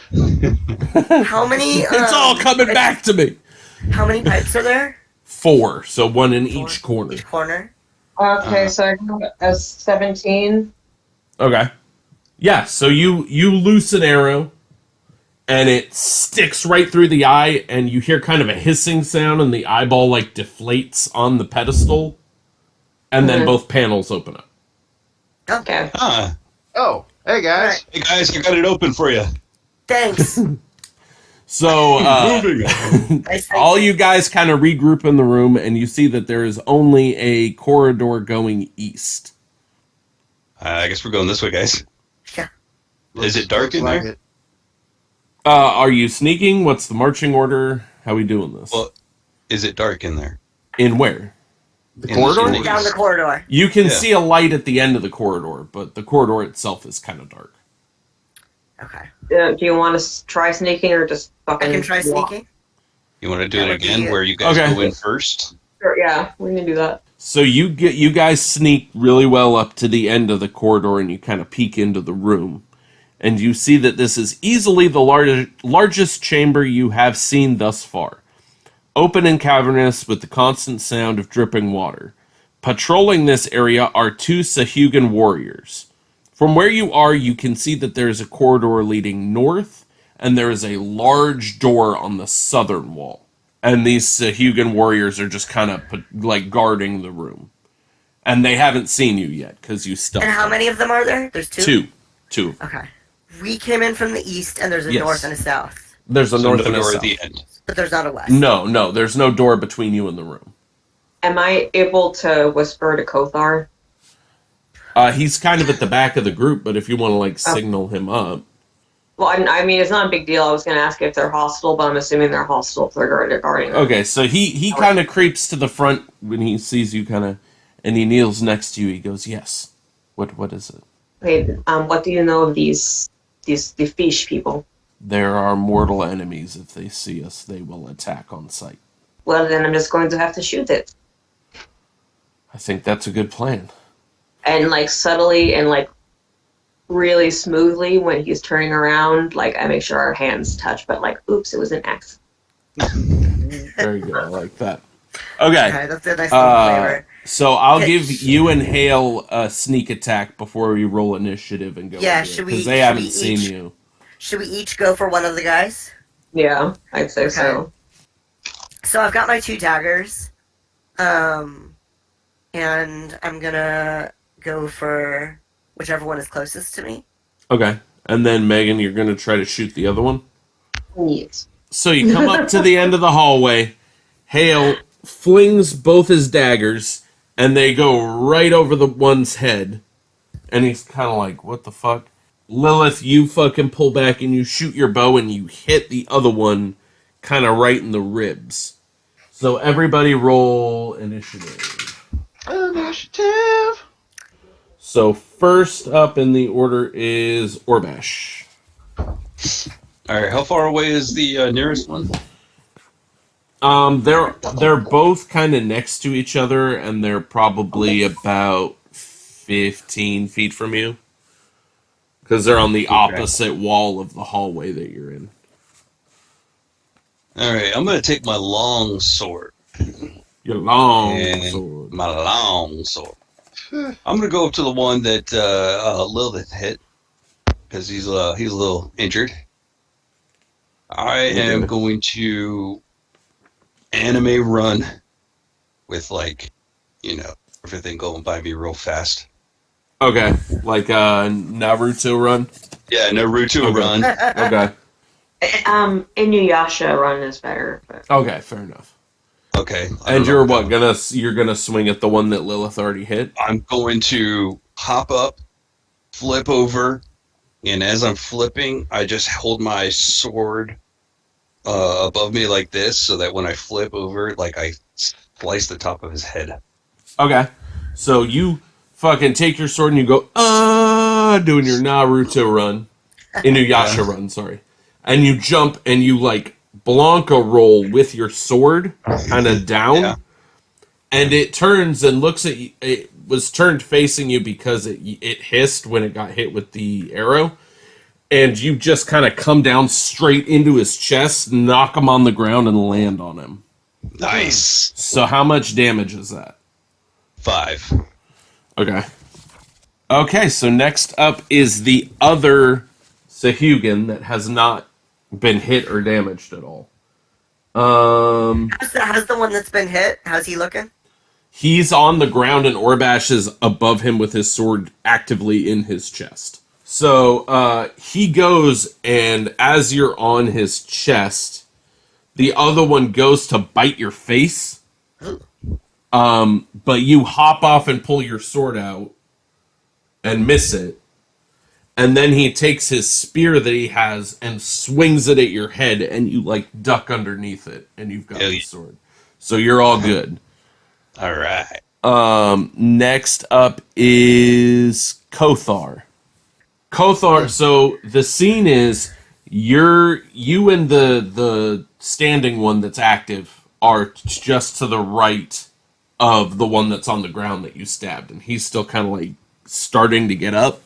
How many? It's all coming back to me. How many pipes are there? 4, so one in Four. each corner. Each corner. Okay, so I got a 17. Okay. Yeah, so you loose an arrow, and it sticks right through the eye, and you hear kind of a hissing sound, and the eyeball like deflates on the pedestal, and then both panels open up. Okay. Huh. Oh, hey guys. Right. Hey guys, I got it open for you. Thanks. So Moving. Nice. all you guys kind of regroup in the room, and you see that there is only a corridor going east. I guess we're going this way, guys. Yeah. Is it dark in like there? it. Are you sneaking? What's the marching order? How are we doing this? Well, is it dark in there? In where? The In corridor? the- Down the corridor. You can Yeah. see a light at the end of the corridor, but the corridor itself is kind of dark. Okay. Do you want to try sneaking or just fucking? I can try walk? sneaking. You want to do That it would be again, it. where you guys Okay. go in first? Sure, yeah, we can do that. So you guys sneak really well up to the end of the corridor, and you kind of peek into the room, and you see that this is easily the largest chamber you have seen thus far. Open and cavernous with the constant sound of dripping water. Patrolling this area are 2 Sahugan warriors. From where you are, you can see that there is a corridor leading north, and there is a large door on the southern wall. And these Sahugan warriors are just kind of like guarding the room. And they haven't seen you yet, because you stealthed. And how many of them are there? There's two. Two. Okay. We came in from the east, and there's a Yes. north and a south, There's a So north no and a door south. at the end. but there's not a west. No, there's no door between you and the room. Am I able to whisper to Kothar? He's kind of at the back of the group, but if you want to like signal him up. Well, I mean, it's not a big deal. I was going to ask if they're hostile, but I'm assuming they're hostile if they're guarding. Okay, so he kind of creeps to the front when he sees you kind of, and he kneels next to you. He goes, "Yes. What is it?" Okay, what do you know of the fish people? There are mortal enemies. If they see us, they will attack on sight. Well, then I'm just going to have to shoot it. I think that's a good plan. And, like, subtly and, like, really smoothly when he's turning around, like, I make sure our hands touch, but, like, oops, it was an X. Very good. I like that. Okay. Okay, that's a nice little flavor. So I'll Okay. give you and Hale a sneak attack before we roll initiative and go. Yeah, should we- Because they should haven't we seen each- you. Should we each go for one of the guys? Yeah, I'd say so. So I've got my 2 daggers, and I'm gonna go for whichever one is closest to me. Okay. And then, Megan, you're going to try to shoot the other one? Yes. So you come up to the end of the hallway. Hale flings both his daggers, and they go right over the one's head. And he's kind of like, what the fuck? Lilith, you fucking pull back and you shoot your bow and you hit the other one kind of right in the ribs. So everybody roll initiative. Initiative. So first up in the order is Orebash. All right, how far away is the nearest one? They're both kind of next to each other, and they're probably about 15 feet from you. Because they're on the opposite wall of the hallway that you're in. All right, I'm going to take my long sword. Your long And sword. my long sword. I'm going to go up to the one that Lilith hit, because he's a little injured. I am going to anime run with, like, everything going by me real fast. Okay, like Naruto run. Yeah, Naruto run. Okay, Inuyasha run is better. But... okay, fair enough. Okay. And you're what? You're gonna swing at the one that Lilith already hit? I'm going to hop up, flip over, and as I'm flipping, I just hold my sword above me like this, so that when I flip over, like I slice the top of his head. Okay, so you fucking take your sword and you go doing your Naruto run, Inuyasha run, sorry, and you jump and you like Blanca roll with your sword kind of down. Yeah. And it turns and looks at you. It was turned facing you because it hissed when it got hit with the arrow. And you just kind of come down straight into his chest, knock him on the ground, and land on him. Nice. So how much damage is that? 5. Okay. Okay, so next up is the other Sahugan that has not been hit or damaged at all. How's the one that's been hit? How's he looking? He's on the ground and Orebash is above him with his sword actively in his chest. So he goes, and as you're on his chest, the other one goes to bite your face. But you hop off and pull your sword out and miss it. And then he takes his spear that he has and swings it at your head, and you like duck underneath it, and you've got the sword. So you're all good. All right. Next up is Kothar. Kothar, so the scene is you and the standing one that's active are just to the right of the one that's on the ground that you stabbed, and he's still kind of like starting to get up.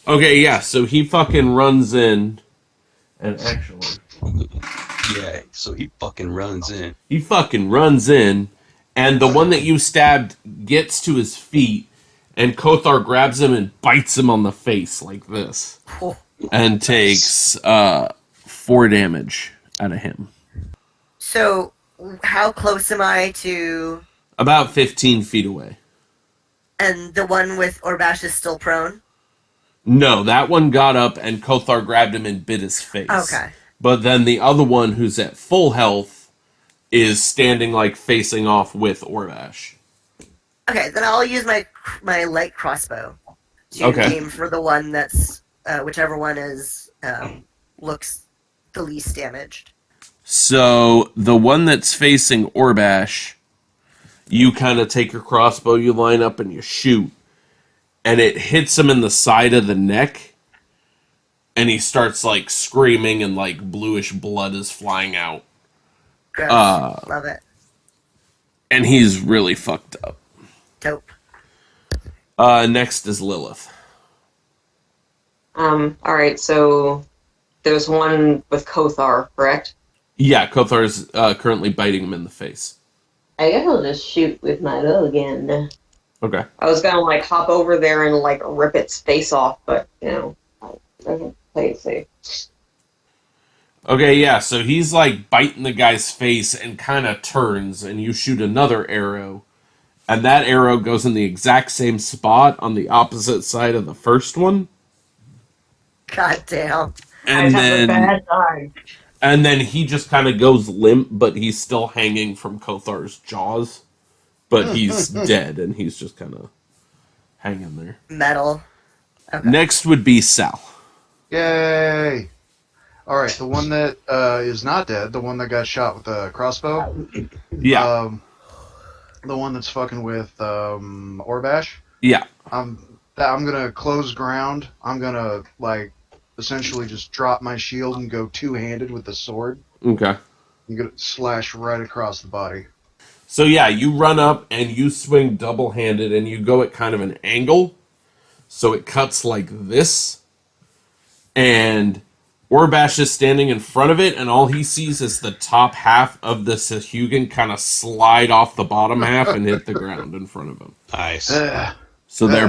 Okay, yeah, so he fucking runs in, and actually... Yeah, so he fucking runs in. He fucking runs in, and the one that you stabbed gets to his feet, and Kothar grabs him and bites him on the face like this. And takes 4 damage out of him. So, how close am I to... About 15 feet away. And the one with Orebash is still prone? No, that one got up and Kothar grabbed him and bit his face. Okay. But then the other one who's at full health is standing like facing off with Orebash. Okay, then I'll use my light crossbow to aim for the one that's whichever one is looks the least damaged. So the one that's facing Orebash, you kind of take your crossbow, you line up and you shoot. And it hits him in the side of the neck, and he starts like screaming, and like bluish blood is flying out. Gross. Love it. And he's really fucked up. Dope. Next is Lilith. Alright, so there's one with Kothar, correct? Yeah, Kothar is currently biting him in the face. I guess I'll just shoot with my bow again. Okay. I was gonna like hop over there and like rip its face off, but I can play it safe. Okay, yeah, so he's like biting the guy's face and kind of turns, and you shoot another arrow, and that arrow goes in the exact same spot on the opposite side of the first one, God damn. Guys and have a then bad time. and then he just kind of goes limp, but he's still hanging from Kothar's jaws, but he's dead, and he's just kind of hanging there. Metal. Okay. Next would be Sal. Yay! All right, the one that is not dead, the one that got shot with a crossbow. Yeah, The one that's fucking with Orebash. yeah. I'm gonna close ground. I'm gonna essentially just drop my shield and go two-handed with the sword. Okay. I'm gonna slash right across the body. So yeah, you run up and you swing double-handed, and you go at kind of an angle, so it cuts like this, and Orbash is standing in front of it, and all he sees is the top half of the Sahugan kind of slide off the bottom half and hit the ground in front of him. Nice. So they're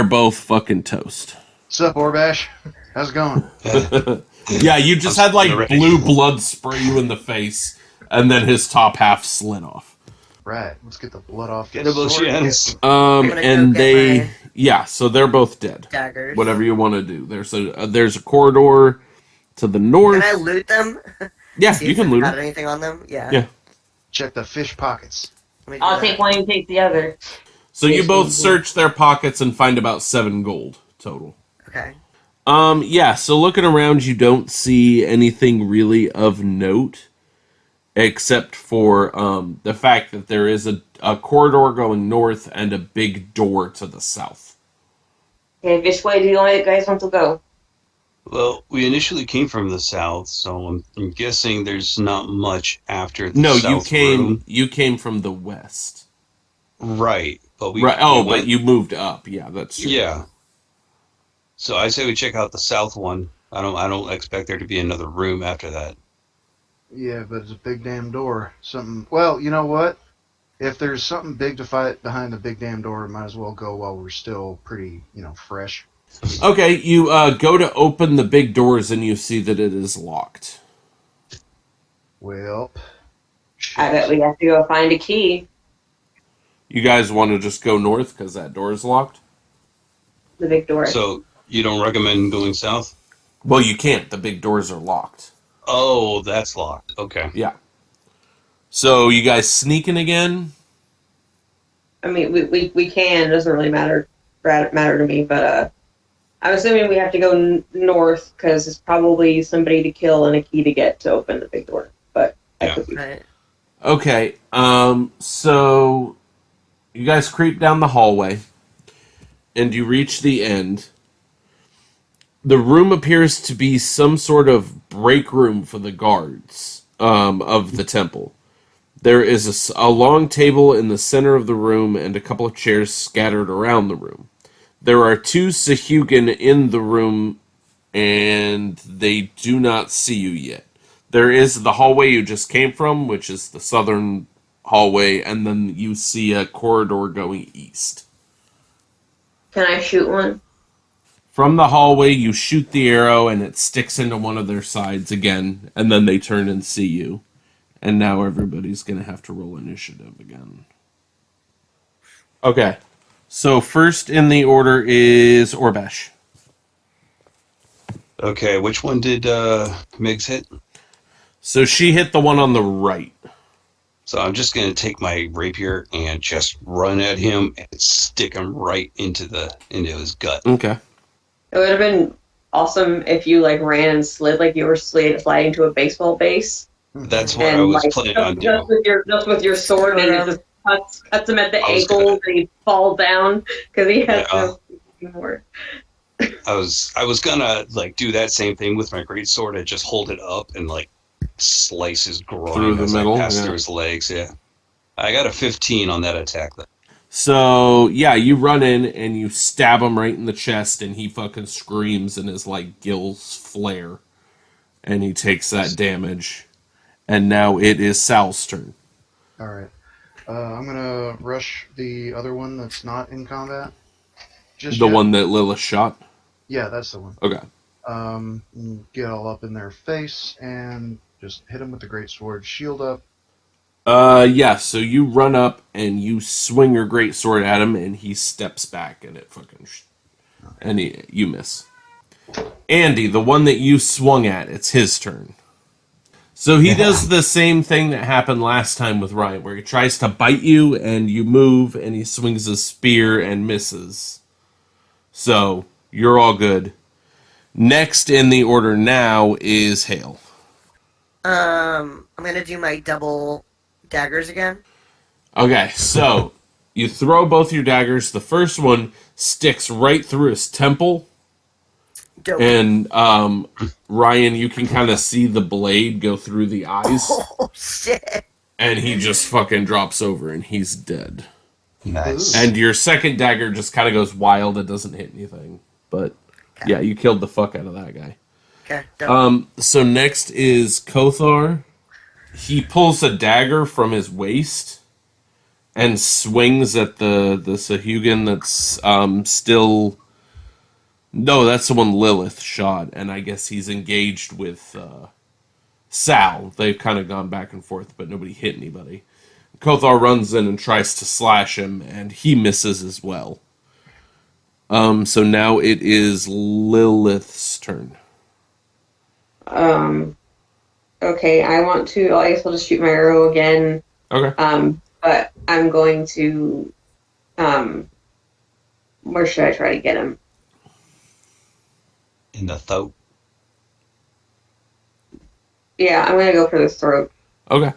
both fucking toast. What's up, Orebash? How's it going? Yeah, you just had like ready. blue blood spray you in the face, and then his top half slid off. Right, let's get the blood off. Get the a bush sword. hands. gonna go And get my so they're both dead. daggers. Whatever you want to do. There's a corridor to the north. Can I loot them? Yeah, See you if can it's loot got them. anything on them? Yeah. Yeah. Check the fish pockets. Let me do I'll that. take one, you take the other. So you both search their pockets and find about 7 gold total. Okay. Yeah, so looking around, you don't see anything really of note, except for the fact that there is a corridor going north and a big door to the south. Okay, which way do you guys want to go? Well, we initially came from the south, so I'm guessing there's not much after the No, south room. you came from the west. Right, but we Right. we Oh, went, but you moved up. Yeah, that's true. yeah. So I say we check out the south one. I don't expect there to be another room after that. Yeah, but it's a big damn door. Something. Well, you know what? If there's something big to fight behind the big damn door, we might as well go while we're still pretty, fresh. Okay, you go to open the big doors and you see that it is locked. Well, I bet we have to go find a key. You guys want to just go north because that door is locked? The big door. So you don't recommend going south? Well, you can't. The big doors are locked. Oh, that's locked. Okay. Yeah. So you guys sneaking again? I mean, we can. It doesn't really matter to me, but I'm assuming we have to go north because it's probably somebody to kill and a key to get to open the big door. But that could be. Right. Okay. So you guys creep down the hallway, and you reach the end. The room appears to be some sort of break room for the guards of the temple. There is a long table in the center of the room and a couple of chairs scattered around the room. There are 2 Sahugan in the room, and they do not see you yet. There is the hallway you just came from, which is the southern hallway, and then you see a corridor going east. Can I shoot one? From the hallway, you shoot the arrow, and it sticks into one of their sides again, and then they turn and see you. And now everybody's going to have to roll initiative again. Okay. So first in the order is Orebash. Okay, which one did Migs hit? So she hit the one on the right. So I'm just gonna take my rapier and just run at him and stick him right into his gut. Okay. It would have been awesome if you ran and slid like you were sliding to a baseball base. That's what And I was planning on doing. just with your sword, and he just cuts him at the I was ankles, and he falls down because he has Yeah. no more. I was gonna do that same thing with my great sword and just hold it up and slice his groin Through the as middle, I pass yeah. through his legs. Yeah, I got a 15 on that attack. So, yeah, you run in and you stab him right in the chest, and he fucking screams and his, gills flare. And he takes that damage. And now it is Sal's turn. all right. I'm gonna rush the other one that's not in combat. Just The yet. one that Lilith shot? Yeah, that's the one. Okay. Get all up in their face and just hit them with the great sword. Shield up. Yeah, so you run up and you swing your great sword at him, and he steps back, and it fucking... and you miss. Andy, the one that you swung at, it's his turn. So he does the same thing that happened last time with Ryan, where he tries to bite you, and you move, and he swings a spear and misses. So, you're all good. Next in the order now is Hale. I'm gonna do my double daggers again. Okay, so you throw both your daggers. The first one sticks right through his temple. Dope. And Ryan, you can kind of see the blade go through the eyes. Oh, shit. And he just fucking drops over and he's dead. Nice. And your second dagger just kind of goes wild. It doesn't hit anything. But yeah, you killed the fuck out of that guy. Okay, dope. So next is Kothar. He pulls a dagger from his waist and swings at the Sahugan that's still... No, that's the one Lilith shot, and I guess he's engaged with Sal. They've kind of gone back and forth, but nobody hit anybody. Kothar runs in and tries to slash him, and he misses as well. So now it is Lilith's turn. Okay, I guess I'll just shoot my arrow again. Okay. But I'm going to, where should I try to get him? In the throat. Yeah, I'm gonna go for this throat. Okay.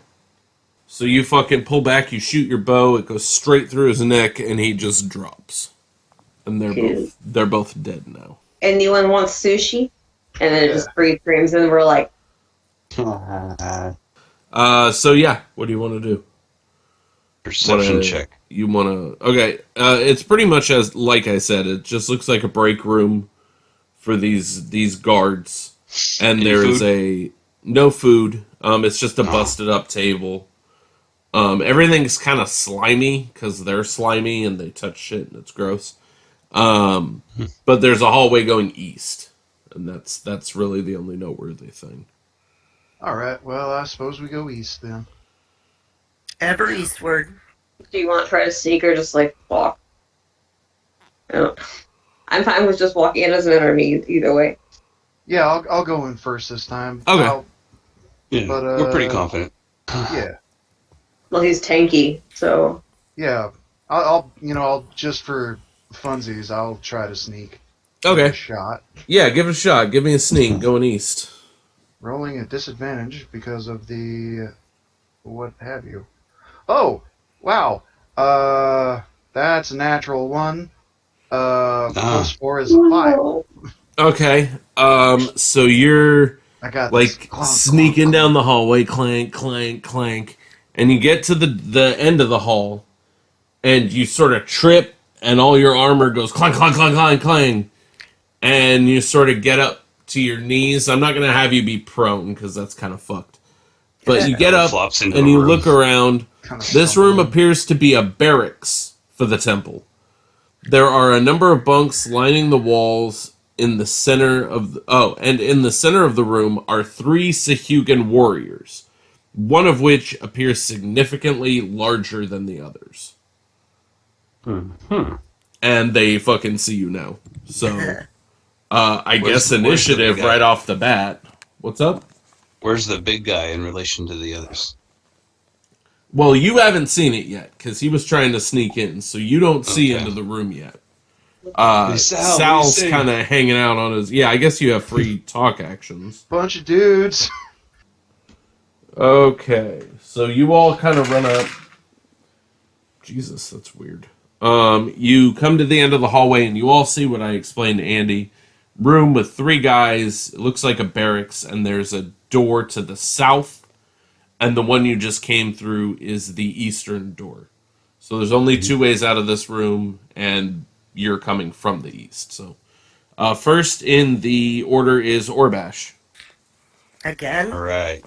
So you fucking pull back, you shoot your bow, it goes straight through his neck, and he just drops. And they're both dead now. Anyone wants sushi? And then it just screams, and we're like... So yeah, what do you want to do? Perception check. You want to... Okay, it's pretty much as, like I said, it just looks like a break room for these guards. And there is no food. It's just a busted up table. Everything's kind of slimy because they're slimy and they touch shit and it's gross. But there's a hallway going east, and that's really the only noteworthy thing. All right. Well, I suppose we go east then. Ever eastward. Do you want to try to sneak or just like walk? I'm fine with just walking. It doesn't matter to me either way. Yeah, I'll go in first this time. Okay. Yeah, But, we're pretty confident. Yeah. Well, he's tanky, so... Yeah. I'll just for funsies, I'll try to sneak. Okay. A shot. Yeah, give it a shot. Give me a sneak going east. Rolling at disadvantage because of the what have you. Oh, wow. That's a natural one. Plus 4 is a 5. Okay. So you're I got like this. Clonk, sneaking clonk, down the hallway, clank, clank, clank, and you get to the end of the hall, and you sort of trip, and all your armor goes clank, clank, clank, clank, clank, and you sort of get up to your knees. I'm not gonna have you be prone because that's kind of fucked. But you get up and you look around. This room appears to be a barracks for the temple. There are a number of bunks lining the walls in the center of and in the center of the room are 3 Sahugan warriors, one of which appears significantly larger than the others. And they fucking see you now. So, I guess initiative right off the bat. What's up? Where's the big guy in relation to the others? Well, you haven't seen it yet, because he was trying to sneak in, so you don't see into the room yet. Sal's kind of hanging out on his... Yeah, I guess you have free talk actions. Bunch of dudes. Okay, so you all kind of run up... Jesus, that's weird. You come to the end of the hallway, and you all see what I explained to Andy. Room with 3 guys. It looks like a barracks, and there's a door to the south, and the one you just came through is the eastern door. So there's only 2 ways out of this room, and you're coming from the east. So first in the order is Orebash. Again? All right.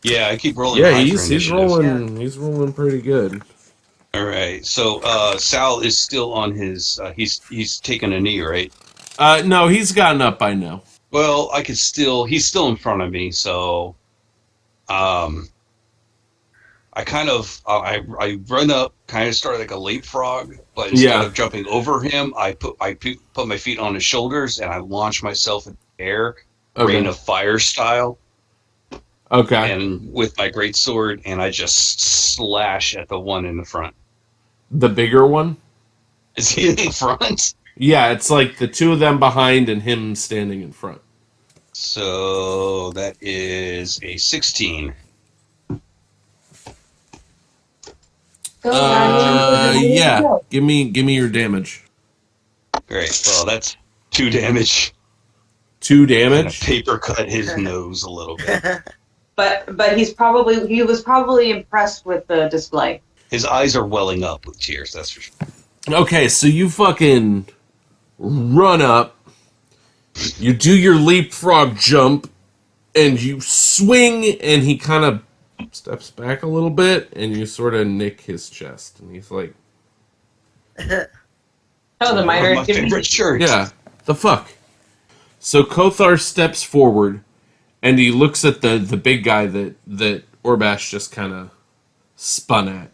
Yeah, I keep rolling. Yeah, he's rolling. Yeah. He's rolling pretty good. All right. So Sal is still on his. He's taken a knee, right? No, he's gotten up by now. Well, I could still. He's still in front of me, so I kind of I run up, kind of start like a leapfrog, but instead Yeah. of jumping over him, I put my feet on his shoulders and I launch myself in the air, rain Okay. of fire style, Okay. and with my great sword, and I just slash at the one in the front. The bigger one? Is he in the front? Yeah, it's like the two of them behind and him standing in front. So that is a 16. Yeah. Give me your damage. Great. Well, that's 2 damage. 2 Kind of damage. paper cut his nose a little bit. But he was probably impressed with the display. His eyes are welling up with tears, that's for sure. Okay, so you fucking run up, you do your leapfrog jump, and you swing, and he kind of steps back a little bit, and you sort of nick his chest, and he's like, Oh, the minor. My favorite shirt. yeah, the fuck? So Kothar steps forward, and he looks at the big guy that Orebash just kind of spun at.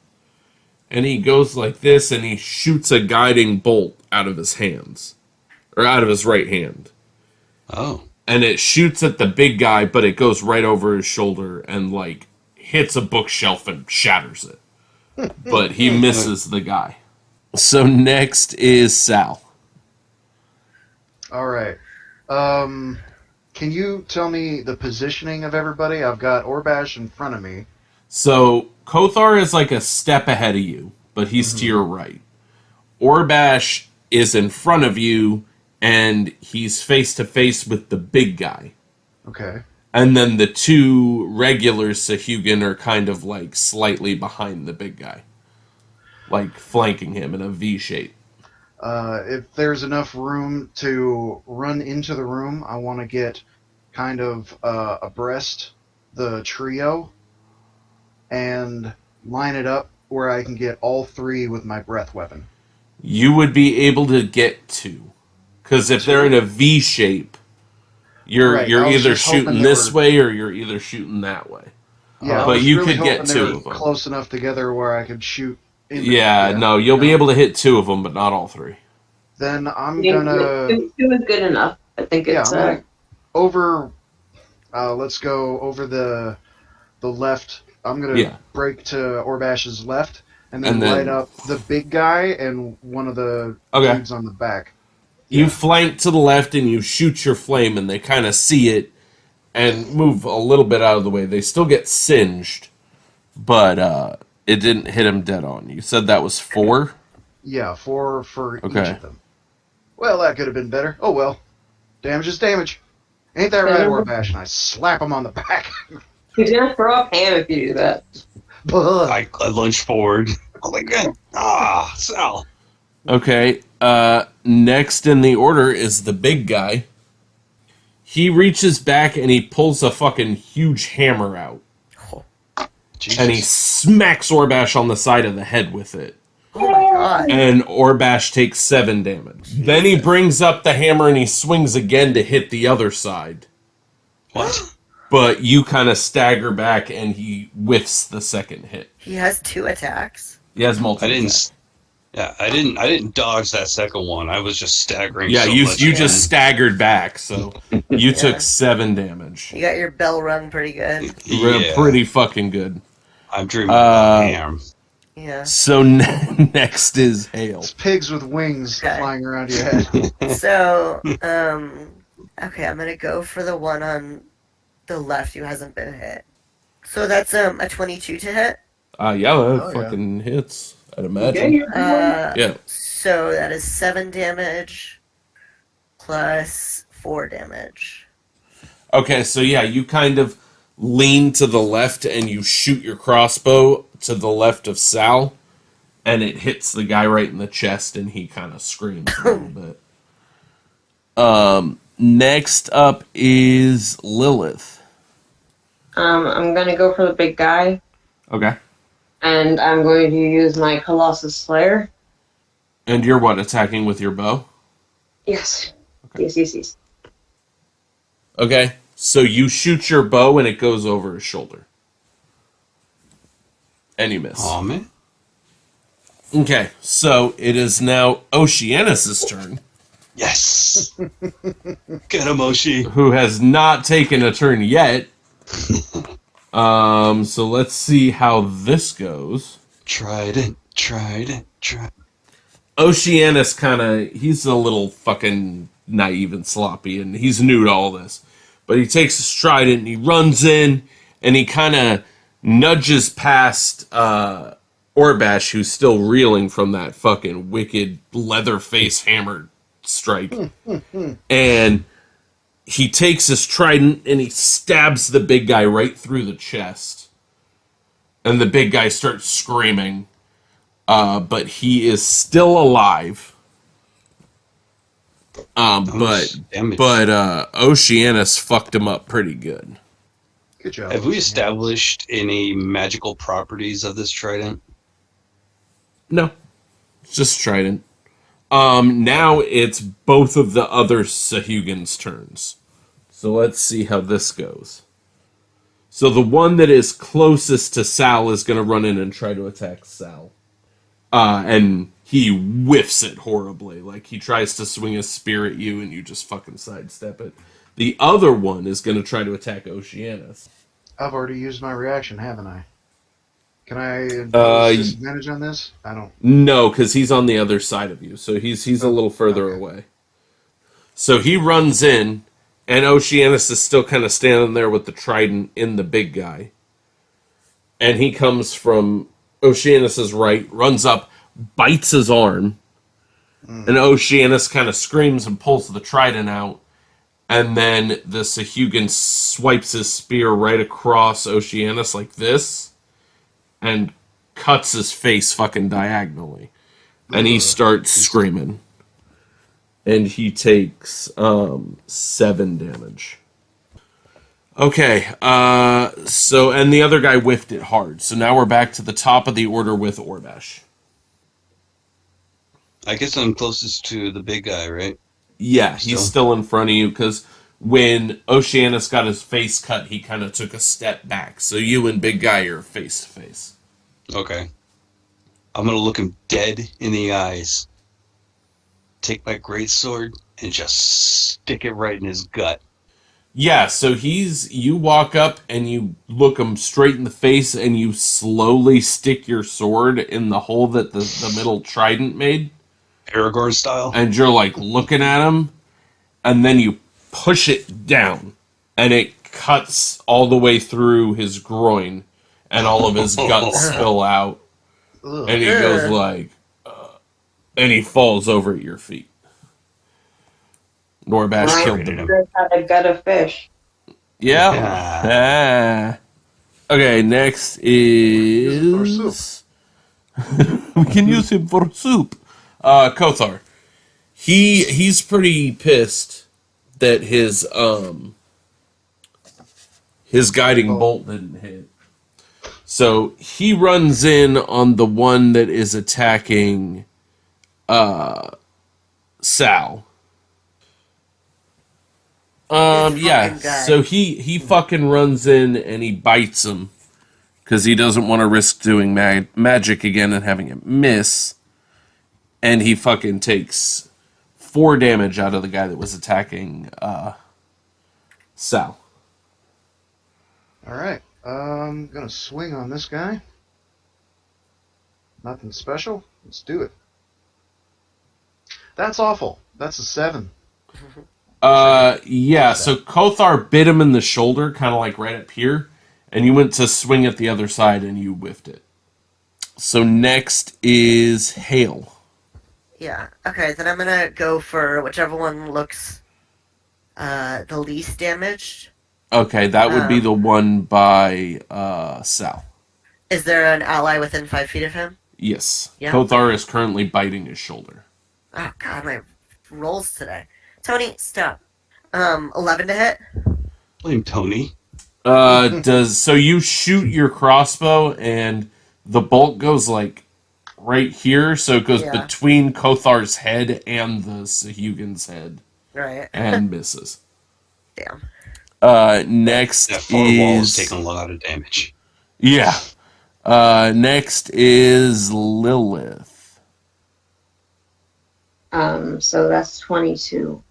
And he goes like this, and he shoots a guiding bolt out of his hands. Or out of his right hand. Oh. And it shoots at the big guy, but it goes right over his shoulder and, like, hits a bookshelf and shatters it. But he misses the guy. So next is Sal. All right. Can you tell me the positioning of everybody? I've got Orebash in front of me. So Kothar is like a step ahead of you, but he's to your right. Orebash is in front of you, and he's face to face with the big guy. Okay. And then the two regulars, Sahugan, are kind of like slightly behind the big guy. Like flanking him in a V shape. If there's enough room to run into the room, I want to get kind of abreast the trio and line it up where I can get all three with my breath weapon. You would be able to get two. Because if they're in a V shape, you're Right, I was either just hoping shooting they this were- way or you're either shooting that way. Yeah, I But was you really could get hoping they two were of them. close enough together where I could shoot. Yeah, no, you'll be able to hit two of them, but not all three. Then I'm Two gonna. is good enough. I think Yeah, it's. I'm gonna over. Let's go over the left. I'm gonna break to Orebash's left, and then light up the big guy and one of the dudes on the back. You flank to the left and you shoot your flame, and they kind of see it and move a little bit out of the way. They still get singed, but it didn't hit him dead on. You said that was 4? Yeah, 4 for each of them. Well, that could have been better. Oh well. Damage is damage. Ain't that right, Orebash? And I slap him on the back. He's gonna throw up ham if you do that. I lunge forward. Oh my god. Sal. Okay, next in the order is the big guy. He reaches back and he pulls a fucking huge hammer out. Jesus. And he smacks Orebash on the side of the head with it. Oh my god. And Orebash takes 7 damage. Jesus. Then he brings up the hammer and he swings again to hit the other side. What? But you kind of stagger back and he whiffs the second hit. He has 2 attacks. He has multiple. I didn't dodge that second one. I was just staggering. Yeah, so you much just staggered back, so you took 7 damage. You got your bell rung pretty good. Yeah. Pretty fucking good. I'm dreaming about ham. Yeah. So next is Hail. It's pigs with wings flying around your head. So, okay, I'm gonna go for the one on the left who hasn't been hit. So that's a 22 to hit. Yeah, that fucking hits, I'd imagine. Yeah. So that is 7 damage plus 4 damage. Okay, so yeah, you kind of lean to the left and you shoot your crossbow to the left of Sal, and it hits the guy right in the chest, and he kind of screams a little bit. Next up is Lilith. I'm gonna go for the big guy, Okay. and I'm going to use my Colossus Slayer. And you're what, attacking with your bow? Yes. Okay. Yes. Okay, so you shoot your bow and it goes over his shoulder. And you miss. Aw, man. Okay, so it is now Oceanus' turn, Yes. Get him, Oshi. who has not taken a turn yet. So let's see how this goes. Trident. Oceanus he's a little fucking naive and sloppy, and he's new to all this. But he takes his trident and he runs in, and he kind of nudges past Orebash, who's still reeling from that fucking wicked Leatherface hammer strike. And he takes his trident and he stabs the big guy right through the chest. And the big guy starts screaming. But he is still alive. But Oceanus fucked him up pretty good. Good job. Have we established any magical properties of this trident? No, it's just trident. Now it's both of the other Sahugans' turns. So let's see how this goes. So the one that is closest to Sal is going to run in and try to attack Sal. And he whiffs it horribly. Like, he tries to swing his spear at you and you just fucking sidestep it. The other one is going to try to attack Oceanus. I've already used my reaction, haven't I? Can I use disadvantage on this? I don't. No, because he's on the other side of you. So he's a little further away. So he runs in, and Oceanus is still kind of standing there with the trident in the big guy. And he comes from Oceanus's right, runs up, bites his arm, and Oceanus kind of screams and pulls the trident out. And then the Sahugan swipes his spear right across Oceanus like this, and cuts his face fucking diagonally. And he starts screaming. And he takes 7 damage. Okay, so, and the other guy whiffed it hard. So now we're back to the top of the order with Orebash. I guess I'm closest to the big guy, right? Yeah, he's still in front of you, because when Oceanus got his face cut, he kind of took a step back. So you and big guy are face to face. Okay. I'm gonna look him dead in the eyes. Take my greatsword and just stick it right in his gut. Yeah, so you walk up and you look him straight in the face and you slowly stick your sword in the hole that the middle trident made. Aragorn style. And you're like looking at him, and then you push it down, and it cuts all the way through his groin, and all of his guts spill out. And he goes like, and he falls over at your feet. Orebash killed him. Had a gut of fish. Yeah. Okay, next is... we can use him for soup. Kothar. He's pretty pissed that his guiding bolt didn't hit. So he runs in on the one that is attacking Sal. Yeah. So he fucking runs in and he bites him because he doesn't want to risk doing magic again and having it miss. And he fucking takes 4 damage out of the guy that was attacking Sal. Alright. I'm gonna swing on this guy. Nothing special. Let's do it. That's awful. That's a 7. Yeah, so Kothar bit him in the shoulder, kind of like right up here, and you went to swing at the other side and you whiffed it. So next is Hail. Yeah. Okay, then I'm gonna go for whichever one looks the least damaged. Okay, that would be the one by Sal. Is there an ally within 5 feet of him? Yes. Yeah. Kothar is currently biting his shoulder. Oh god, my rolls today. Tony, stop. 11 to hit. Blame Tony. So you shoot your crossbow and the bolt goes like right here, so it goes between Kothar's head and the Sahugan's head. Right. And misses. Damn. Next That far wall is is taking a lot of damage. yeah. Next is Lilith. So that's 22.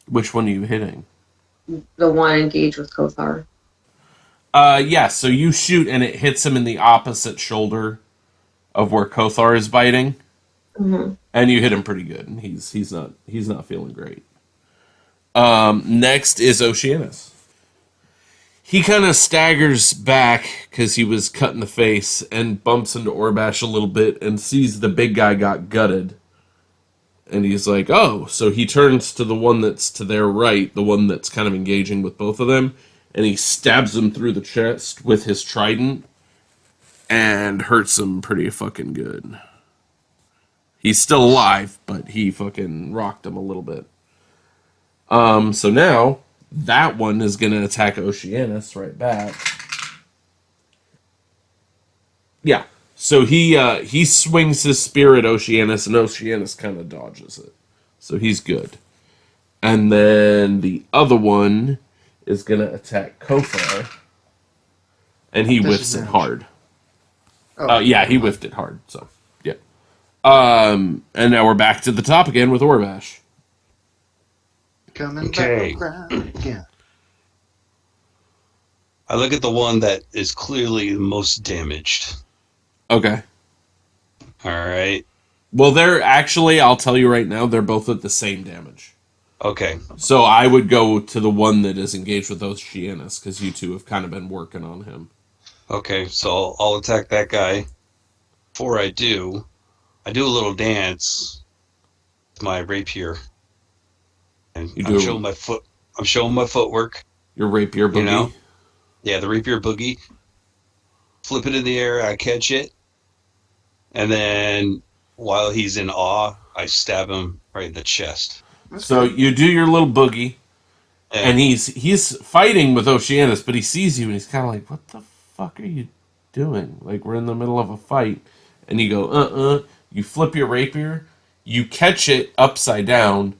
Which one are you hitting? The one engaged with Kothar. Yeah. So you shoot and it hits him in the opposite shoulder of where Kothar is biting, and you hit him pretty good. And he's not feeling great. Next is Oceanus. He kind of staggers back because he was cut in the face and bumps into Orebash a little bit and sees the big guy got gutted. And he's like, oh, so he turns to the one that's to their right, the one that's kind of engaging with both of them, and he stabs him through the chest with his trident and hurts him pretty fucking good. He's still alive, but he fucking rocked him a little bit. So now that one is going to attack Oceanus right back. Yeah. So he swings his spear at Oceanus, and Oceanus kind of dodges it. So he's good. And then the other one is going to attack Kothar, and he whiffs it hard. Oh, Yeah, he whiffed it hard. So yeah. And now we're back to the top again with Orebash. coming Okay. back around again. I look at the one that is clearly the most damaged. Okay. All right. Well, they're actually, I'll tell you right now, they're both at the same damage. Okay. So I would go to the one that is engaged with Oceanus, because you two have kind of been working on him. Okay. So I'll attack that guy. Before I do a little dance with my rapier, and I'm showing my foot. I'm showing my footwork. Your rapier boogie. You know? Yeah, the rapier boogie. Flip it in the air. I catch it, and then while he's in awe, I stab him right in the chest. So you do your little boogie, and he's fighting with Oceanus, but he sees you and he's kind of like, "What the fuck are you doing? Like, we're in the middle of a fight." And you go, You flip your rapier, you catch it upside down,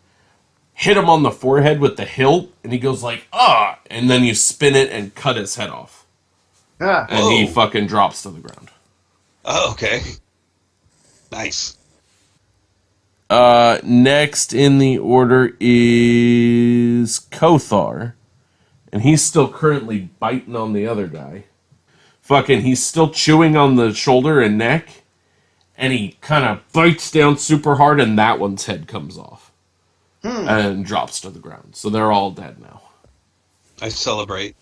hit him on the forehead with the hilt, and he goes like, "Ah!" And then you spin it and cut his head off, Ah, and he fucking drops to the ground. Oh, okay. Nice. Next in the order is Kothar. And he's still currently biting on the other guy. Fucking, he's still chewing on the shoulder and neck. And he kind of bites down super hard, and that one's head comes off. And drops to the ground. So they're all dead now. I celebrate.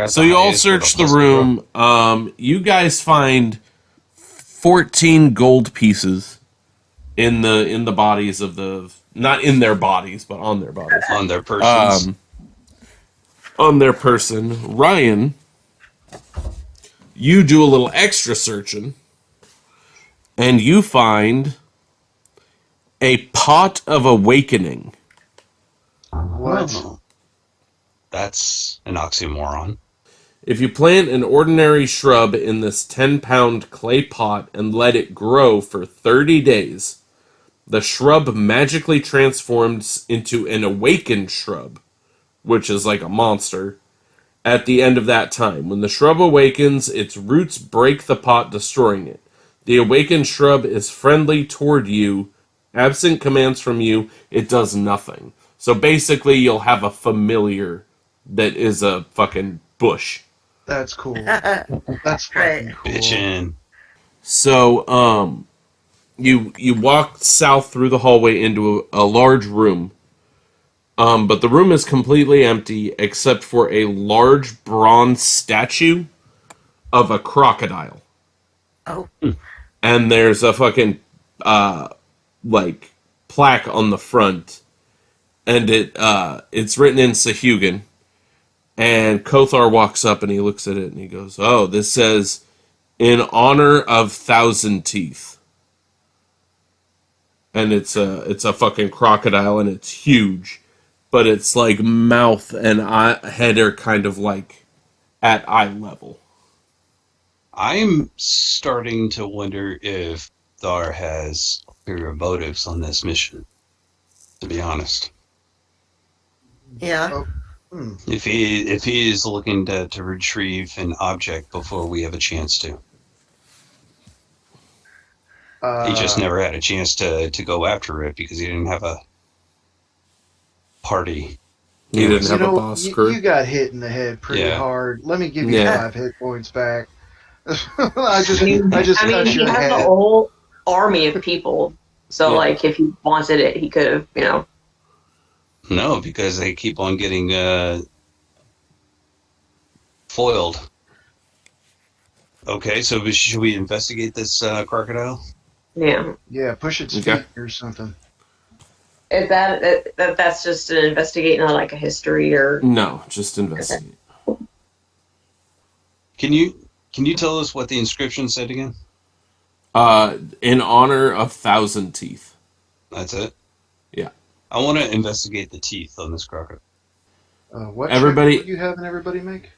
So you all search the room. You guys find 14 gold pieces in the bodies of the, not in their bodies, but on their bodies. On their persons. On their person. Ryan, you do a little extra searching, and you find a pot of awakening. what? Oh. That's an oxymoron. If you plant an ordinary shrub in this 10-pound clay pot and let it grow for 30 days, the shrub magically transforms into an awakened shrub, which is like a monster, at the end of that time. When the shrub awakens, its roots break the pot, destroying it. The awakened shrub is friendly toward you. Absent commands from you, it does nothing. So basically, you'll have a familiar that is a fucking bush. That's cool. That's fucking cool. Bitchin'. So, you walk south through the hallway into a large room. But the room is completely empty except for a large bronze statue of a crocodile. Oh. And there's a fucking, like, plaque on the front. And it's written in Sahuagin. And Kothar walks up and he looks at it and he goes, "Oh, this says, in honor of Thousand Teeth." And it's a fucking crocodile and it's huge. But it's like mouth and head are kind of like at eye level. I'm starting to wonder if Thar has ulterior motives on this mission, to be honest. Yeah. Oh, If he is looking to retrieve an object before we have a chance to. He just never had a chance to go after it because he didn't have a party. You didn't have a boss crew? You got hit in the head pretty hard. Let me give you Yeah. 5 hit points back. I just he cut has your head. a whole army of people. So, Yeah. like, if he wanted it, he could have, you know. No, because they keep on getting foiled. Okay, so should we investigate this crocodile? Yeah. Yeah, push its Okay. feet or something. Is that's just an investigate, not like a history or. No, just investigate. Can you tell us what the inscription said again? In honor of Thousand Teeth. That's it? Yeah. I want to investigate the teeth on this crocodile. What Everybody- check would you having everybody make?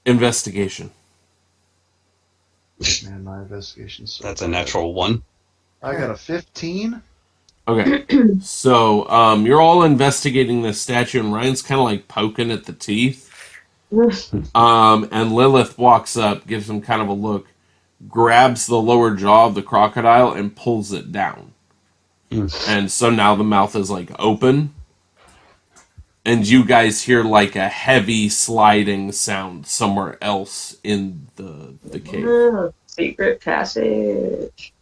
Investigation. Man, my investigation's so That's a bad. natural 1. I got a 15. Okay. So, you're all investigating this statue, and Ryan's kind of like poking at the teeth. And Lilith walks up, gives him kind of a look, grabs the lower jaw of the crocodile, and pulls it down. And so now the mouth is like open. And you guys hear like a heavy sliding sound somewhere else in the cave. Secret passage.